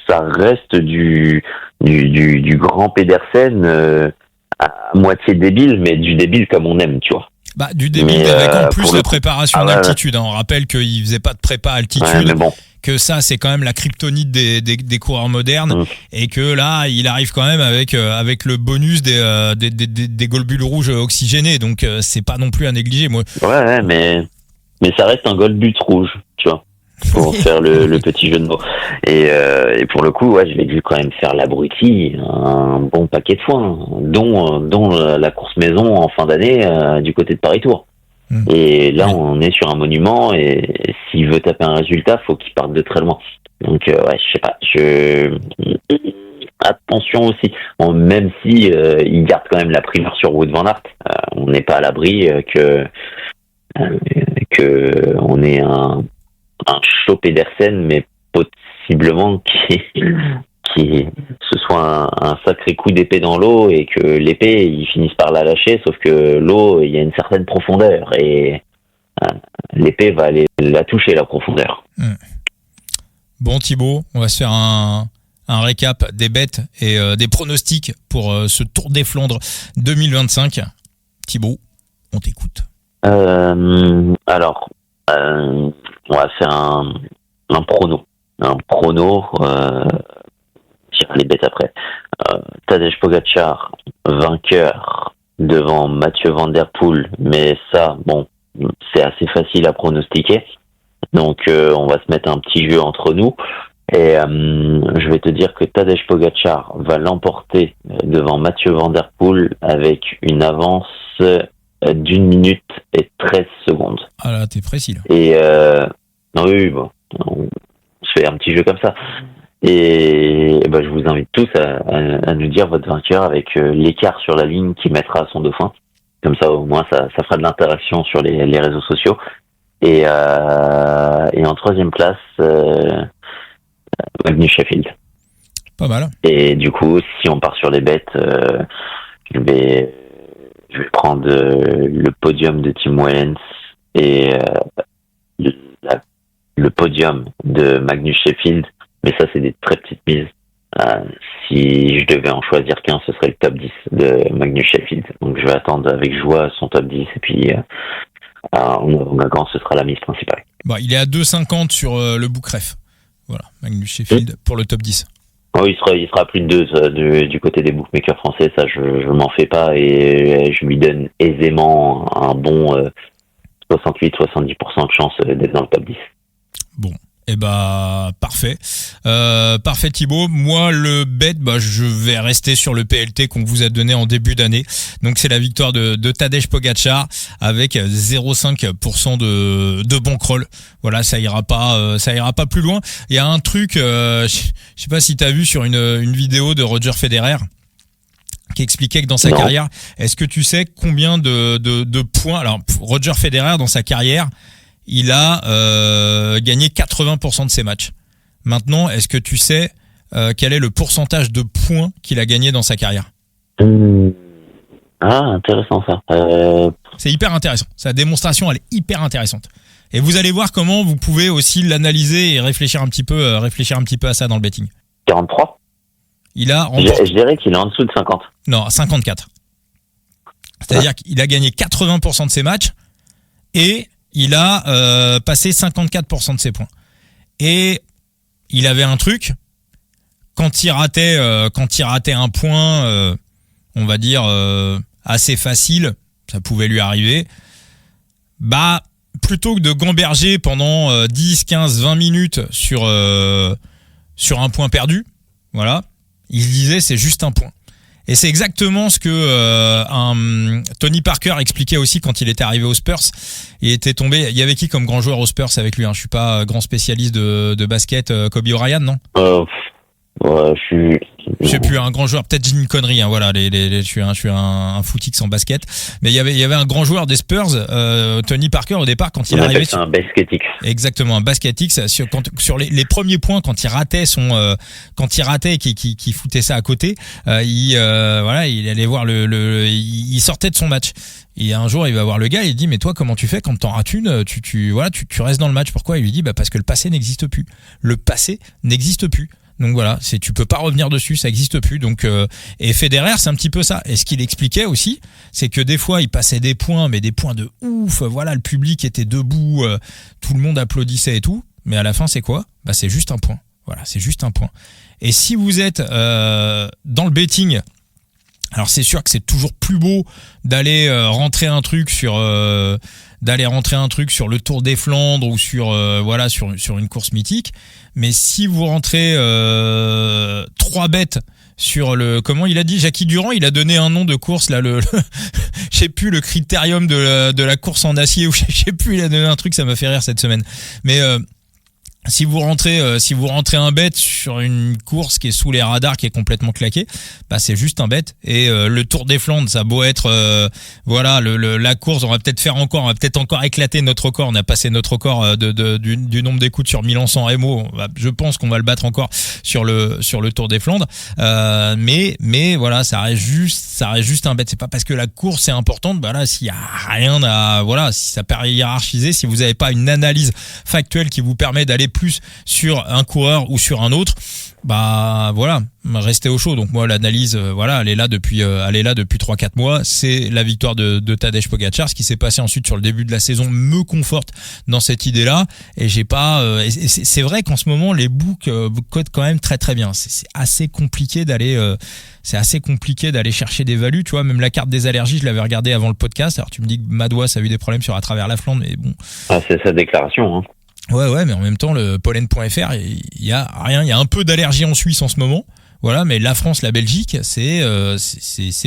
ça reste du grand Pedersen à moitié débile, mais du débile comme on aime, tu vois. Bah, du débile avec en plus la préparation en altitude. On rappelle qu'il faisait pas de prépa à altitude. Ouais, mais bon. Que ça, c'est quand même la kryptonite des coureurs modernes, et que là, il arrive quand même avec le bonus des globules rouges oxygénés. Donc, c'est pas non plus à négliger, moi. Ouais, mais ça reste un globule rouge, tu vois, pour faire le petit jeu de mots. Et pour le coup, je l'ai vu quand même faire l'abruti un bon paquet de fois, dont la course maison en fin d'année du côté de Paris-Tours. Et là, on est sur un monument, et s'il veut taper un résultat, faut qu'il parte de très loin. Donc, je sais pas. Attention aussi. Même si il garde quand même la primeur sur Wout van Aert, on n'est pas à l'abri que on ait un show Pedersen, mais possiblement qui ce soit un sacré coup d'épée dans l'eau, et que l'épée ils finissent par la lâcher, sauf que l'eau, il y a une certaine profondeur, et l'épée va aller la toucher, la profondeur. Bon Thibaut, on va se faire un récap des bêtes et des pronostics pour ce Tour des Flandres 2025. Thibaut, on t'écoute. Alors, on va faire un prono. J'irai les bêtes après. Tadej Pogačar, vainqueur devant Mathieu Van Der Poel, mais ça, bon, c'est assez facile à pronostiquer. Donc, on va se mettre un petit jeu entre nous. Et je vais te dire que Tadej Pogačar va l'emporter devant Mathieu Van Der Poel avec une avance d'1 minute et 13 secondes. Ah là, t'es précis là. Et oui, bon, on se fait un petit jeu comme ça. Et je vous invite tous à nous dire votre vainqueur avec l'écart sur la ligne qu'il mettra à son dauphin. Comme ça, au moins, ça fera de l'interaction sur les réseaux sociaux. Et en troisième place, Magnus Sheffield. Pas mal. Et du coup, si on part sur les bêtes, je vais prendre le podium de Tim Wellens et le podium de Magnus Sheffield. Mais ça, c'est des très petites mises. Si je devais en choisir qu'un, ce serait le top 10 de Magnus Sheffield. Donc je vais attendre avec joie son top 10, et puis en avant-gagnant, ce sera la mise principale. Bah, il est à 2,50 sur le Bookref. Voilà, Magnus Sheffield pour le top 10. Oh, il sera plus de 2 du côté des bookmakers français, ça je m'en fais pas, et je lui donne aisément un bon 68-70% de chance d'être dans le top 10. Bon. Eh bah parfait, parfait Thibaut. Moi le bet, je vais rester sur le PLT qu'on vous a donné en début d'année. Donc c'est la victoire de Tadej Pogačar avec 0,5% de bankroll. Voilà, ça ira pas plus loin. Il y a un truc, je sais pas si t'as vu sur une vidéo de Roger Federer qui expliquait que dans sa carrière, est-ce que tu sais combien de points? Alors Roger Federer dans sa carrière, il a gagné 80% de ses matchs. Maintenant, est-ce que tu sais quel est le pourcentage de points qu'il a gagné dans sa carrière? Ah, intéressant ça. C'est hyper intéressant. Sa démonstration, elle est hyper intéressante. Et vous allez voir comment vous pouvez aussi l'analyser et réfléchir un petit peu à ça dans le betting. 43. Il a je dirais qu'il est en dessous de 50. Non, 54. C'est-à-dire qu'il a gagné 80% de ses matchs et il a passé 54% de ses points. Et il avait un truc, quand il ratait un point, on va dire assez facile, ça pouvait lui arriver, plutôt que de gamberger pendant 10, 15, 20 minutes sur un point perdu, voilà, il se disait c'est juste un point. Et c'est exactement ce que Tony Parker expliquait aussi quand il était arrivé aux Spurs. Il était tombé. Il y avait qui comme grand joueur aux Spurs avec lui? Je suis pas grand spécialiste de basket. Kobe Bryant, non? Je sais plus, un grand joueur, peut-être Jimmy Connery, voilà, je suis un footix en basket, mais il y avait un grand joueur des Spurs, Tony Parker au départ quand il arrivait un basketix. Exactement, un basketix sur les premiers points quand il ratait et qui foutait ça à côté, il allait voir il sortait de son match. Et un jour, il va voir le gars, il dit mais toi comment tu fais quand t'en rates une, tu restes dans le match? Pourquoi? Il lui dit parce que le passé n'existe plus. Le passé n'existe plus. Donc voilà, tu peux pas revenir dessus, ça existe plus. Donc et Federer, c'est un petit peu ça. Et ce qu'il expliquait aussi, c'est que des fois il passait des points, mais des points de ouf. Voilà, le public était debout, tout le monde applaudissait et tout. Mais à la fin, c'est quoi? C'est juste un point. Voilà, c'est juste un point. Et si vous êtes dans le betting, alors c'est sûr que c'est toujours plus beau d'aller rentrer un truc sur le Tour des Flandres ou sur une course mythique. Mais si vous rentrez 3 bêtes sur comment il a dit Jackie Durand, il a donné un nom de course là, je sais plus, le critérium de la course en acier, ou je sais plus, il a donné un truc, ça m'a fait rire cette semaine. Mais si vous rentrez un bet sur une course qui est sous les radars, qui est complètement claquée, c'est juste un bet. Et le Tour des Flandres, ça a beau être la course, on va peut-être encore éclater notre record. On a passé notre record du nombre d'écoutes sur 1100 MO. Je pense qu'on va le battre encore sur le Tour des Flandres. Mais voilà, ça reste juste un bet. C'est pas parce que la course est importante, s'il y a rien si ça paraît hiérarchisé, si vous n'avez pas une analyse factuelle qui vous permet d'aller plus sur un coureur ou sur un autre, restez au chaud. Donc moi l'analyse, elle est là depuis 3-4 mois. C'est la victoire de Tadej Pogačar. Ce qui s'est passé ensuite sur le début de la saison me conforte dans cette idée-là. Et j'ai pas. C'est vrai qu'en ce moment les books codent quand même très très bien. C'est assez compliqué d'aller. C'est assez compliqué d'aller chercher des values, tu vois. Même la carte des allergies, je l'avais regardée avant le podcast. Alors tu me dis que Madois a eu des problèmes sur À travers la Flandre, mais bon. C'est sa déclaration, hein. Ouais, mais en même temps, le pollen.fr, il y a rien. Il y a un peu d'allergie en Suisse en ce moment. Voilà, mais la France, la Belgique, c'est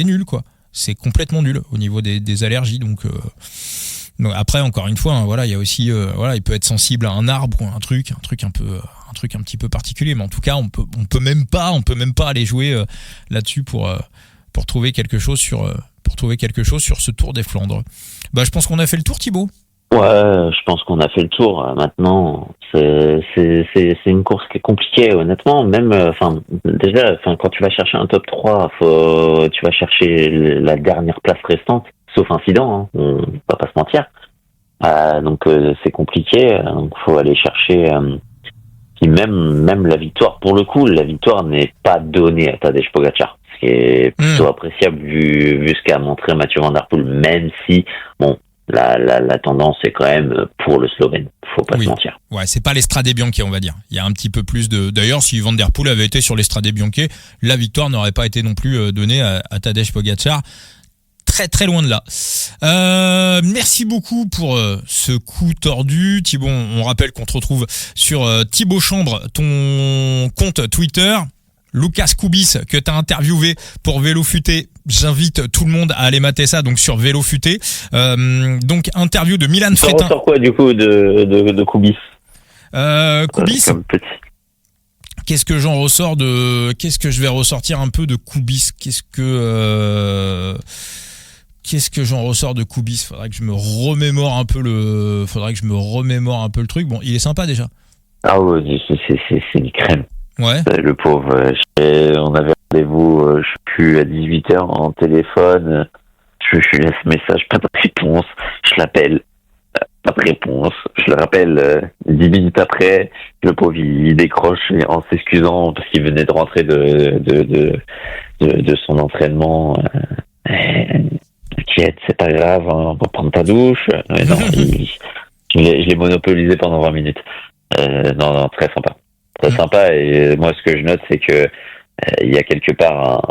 nul, quoi. C'est complètement nul au niveau des allergies. Donc après, encore une fois, il y a aussi, il peut être sensible à un arbre ou un truc un petit peu particulier. Mais en tout cas, on peut même pas aller jouer là-dessus pour trouver quelque chose sur ce Tour des Flandres. Je pense qu'on a fait le tour, Thibaut. Ouais, je pense qu'on a fait le tour. Maintenant, c'est une course qui est compliquée, honnêtement. Même, quand tu vas chercher un top 3, tu vas chercher la dernière place restante, sauf incident, hein, on va pas se mentir. Donc c'est compliqué. Donc faut aller chercher. Puis même la victoire, pour le coup, la victoire n'est pas donnée à Tadej Pogačar, ce qui est plutôt appréciable vu ce qu'a montré Mathieu Van Der Poel, même si la tendance est quand même pour le Slovène, faut pas se mentir. Ouais, c'est pas l'Estrade Bianche, on va dire. Il y a un petit peu plus d'ailleurs, si Van Der Poel avait été sur l'Estrade Bianche, la victoire n'aurait pas été non plus donnée à Tadej Pogačar. très très loin de là. Merci beaucoup pour ce coup tordu. Thibaut, on rappelle qu'on te retrouve sur Thibaut Chambre, ton compte Twitter. Lucas Koubis, que tu as interviewé pour Vélo Futé. J'invite tout le monde à aller mater ça, donc sur Vélo Futé. Donc, interview de Milan Frétin. Ça ressort quoi, du coup, de Koubis Koubis, comme petit. qu'est-ce que je vais ressortir un peu de Koubis? Qu'est-ce que j'en ressors de Koubis? Faudrait que je me remémore un peu le truc. Bon, il est sympa déjà. Ah ouais, c'est une crème. Ouais. Le pauvre. On avait rendez-vous, je sais plus, à 18h en téléphone. Je lui laisse message, pas de réponse. Je l'appelle, pas de réponse. Je le rappelle 10 minutes après. Le pauvre, il décroche en s'excusant parce qu'il venait de rentrer de son entraînement. T'inquiète, c'est pas grave, on va prendre ta douche. Mais non, je l'ai monopolisé pendant 20 minutes. Non, très sympa. Très sympa, et moi ce que je note, c'est que il y a quelque part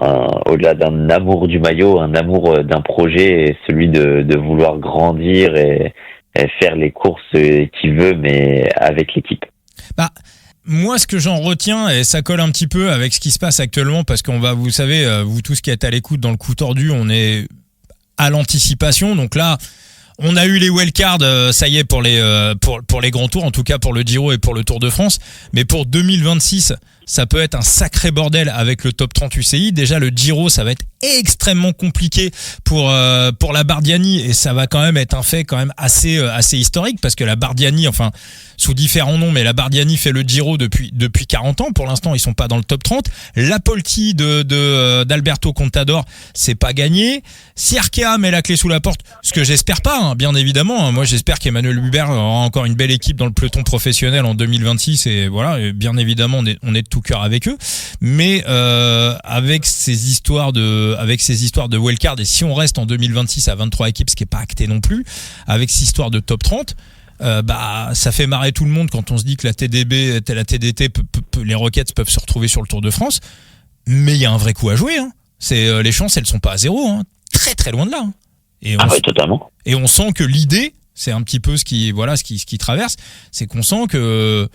au-delà d'un amour du maillot, un amour d'un projet, et celui de vouloir grandir et faire les courses qu'il veut, mais avec l'équipe. Bah, moi, ce que j'en retiens, et ça colle un petit peu avec ce qui se passe actuellement, parce vous savez, vous tous qui êtes à l'écoute dans le coup tordu, on est à l'anticipation, donc là, on a eu les wildcards, ça y est, pour les grands tours, en tout cas pour le Giro et pour le Tour de France. Mais pour 2026, ça peut être un sacré bordel avec le top 30 UCI. Déjà, le Giro, ça va être extrêmement compliqué pour la Bardiani, et ça va quand même être un fait quand même assez historique, parce que la Bardiani, enfin, sous différents noms, mais la Bardiani fait le Giro depuis 40 ans. Pour l'instant, ils sont pas dans le top 30. La Polti d'Alberto Contador, c'est pas gagné. Si Arkea met la clé sous la porte, ce que j'espère pas, hein, bien évidemment. Moi, j'espère qu'Emmanuel Hubert aura encore une belle équipe dans le peloton professionnel en 2026, et voilà, et bien évidemment, on est de tout cœur avec eux. Mais avec ces histoires de wildcard, et si on reste en 2026 à 23 équipes, ce qui est pas acté non plus, avec cette histoire de top 30, ça fait marrer tout le monde quand on se dit que la TDB, la TDT, les Rockets peuvent se retrouver sur le Tour de France. Mais il y a un vrai coup à jouer, hein. Les chances, elles sont pas à zéro, hein. Très très loin de là, hein. Ouais, totalement. Et on sent que l'idée, c'est un petit peu ce qui traverse, c'est qu'on sent que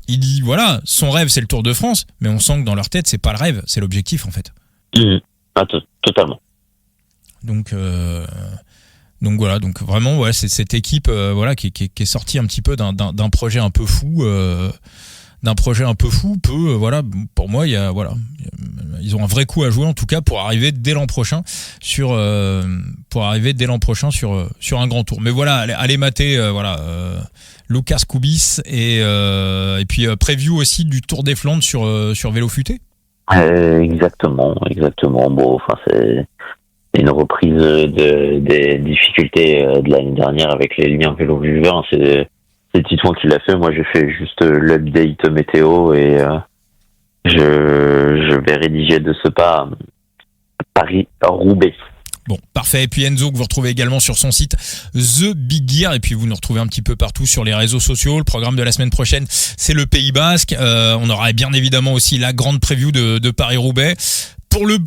il dit, voilà, son rêve c'est le Tour de France, mais on sent que dans leur tête c'est pas le rêve, c'est l'objectif en fait. Totalement. Donc voilà, donc vraiment, ouais, c'est cette équipe qui est sortie un petit peu d'un projet un peu fou, pour moi, ils ont un vrai coup à jouer, en tout cas, pour arriver dès l'an prochain sur un grand tour. Mais voilà, allez mater, Lucas Koubis, et puis preview aussi du Tour des Flandres sur Vélo Futé. Exactement. Bon, enfin, c'est une reprise des difficultés de l'année dernière avec les liens Vélo Vivant. C'est Titouan qui l'a fait. Moi, j'ai fait juste l'update météo, et je vais rédiger de ce pas Paris-Roubaix. Bon, parfait. Et puis Enzo, que vous retrouvez également sur son site The Big Gear, et puis vous nous retrouvez un petit peu partout sur les réseaux sociaux. Le programme de la semaine prochaine, c'est le Pays Basque. On aura bien évidemment aussi la grande preview de Paris-Roubaix. Pour le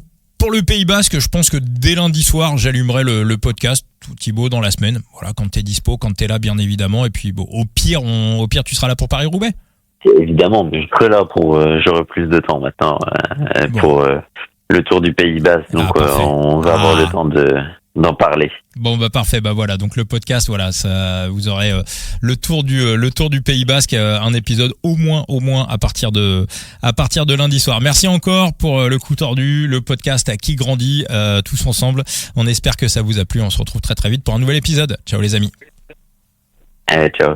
Pays Basque, je pense que dès lundi soir, j'allumerai le podcast, Thibaut, dans la semaine. Voilà, quand t'es dispo, quand t'es là, bien évidemment. Et puis, bon, au pire, tu seras là pour Paris-Roubaix. Évidemment, mais je serai là j'aurai plus de temps maintenant pour le Tour du Pays Basque. Donc, on va avoir le temps d'en parler. Bon, parfait. Voilà. Donc, le podcast, voilà, ça, vous aurez le tour du Pays Basque, un épisode au moins à partir de lundi soir. Merci encore pour le coup tordu, le podcast qui grandit tous ensemble. On espère que ça vous a plu. On se retrouve très très vite pour un nouvel épisode. Ciao les amis. Ciao.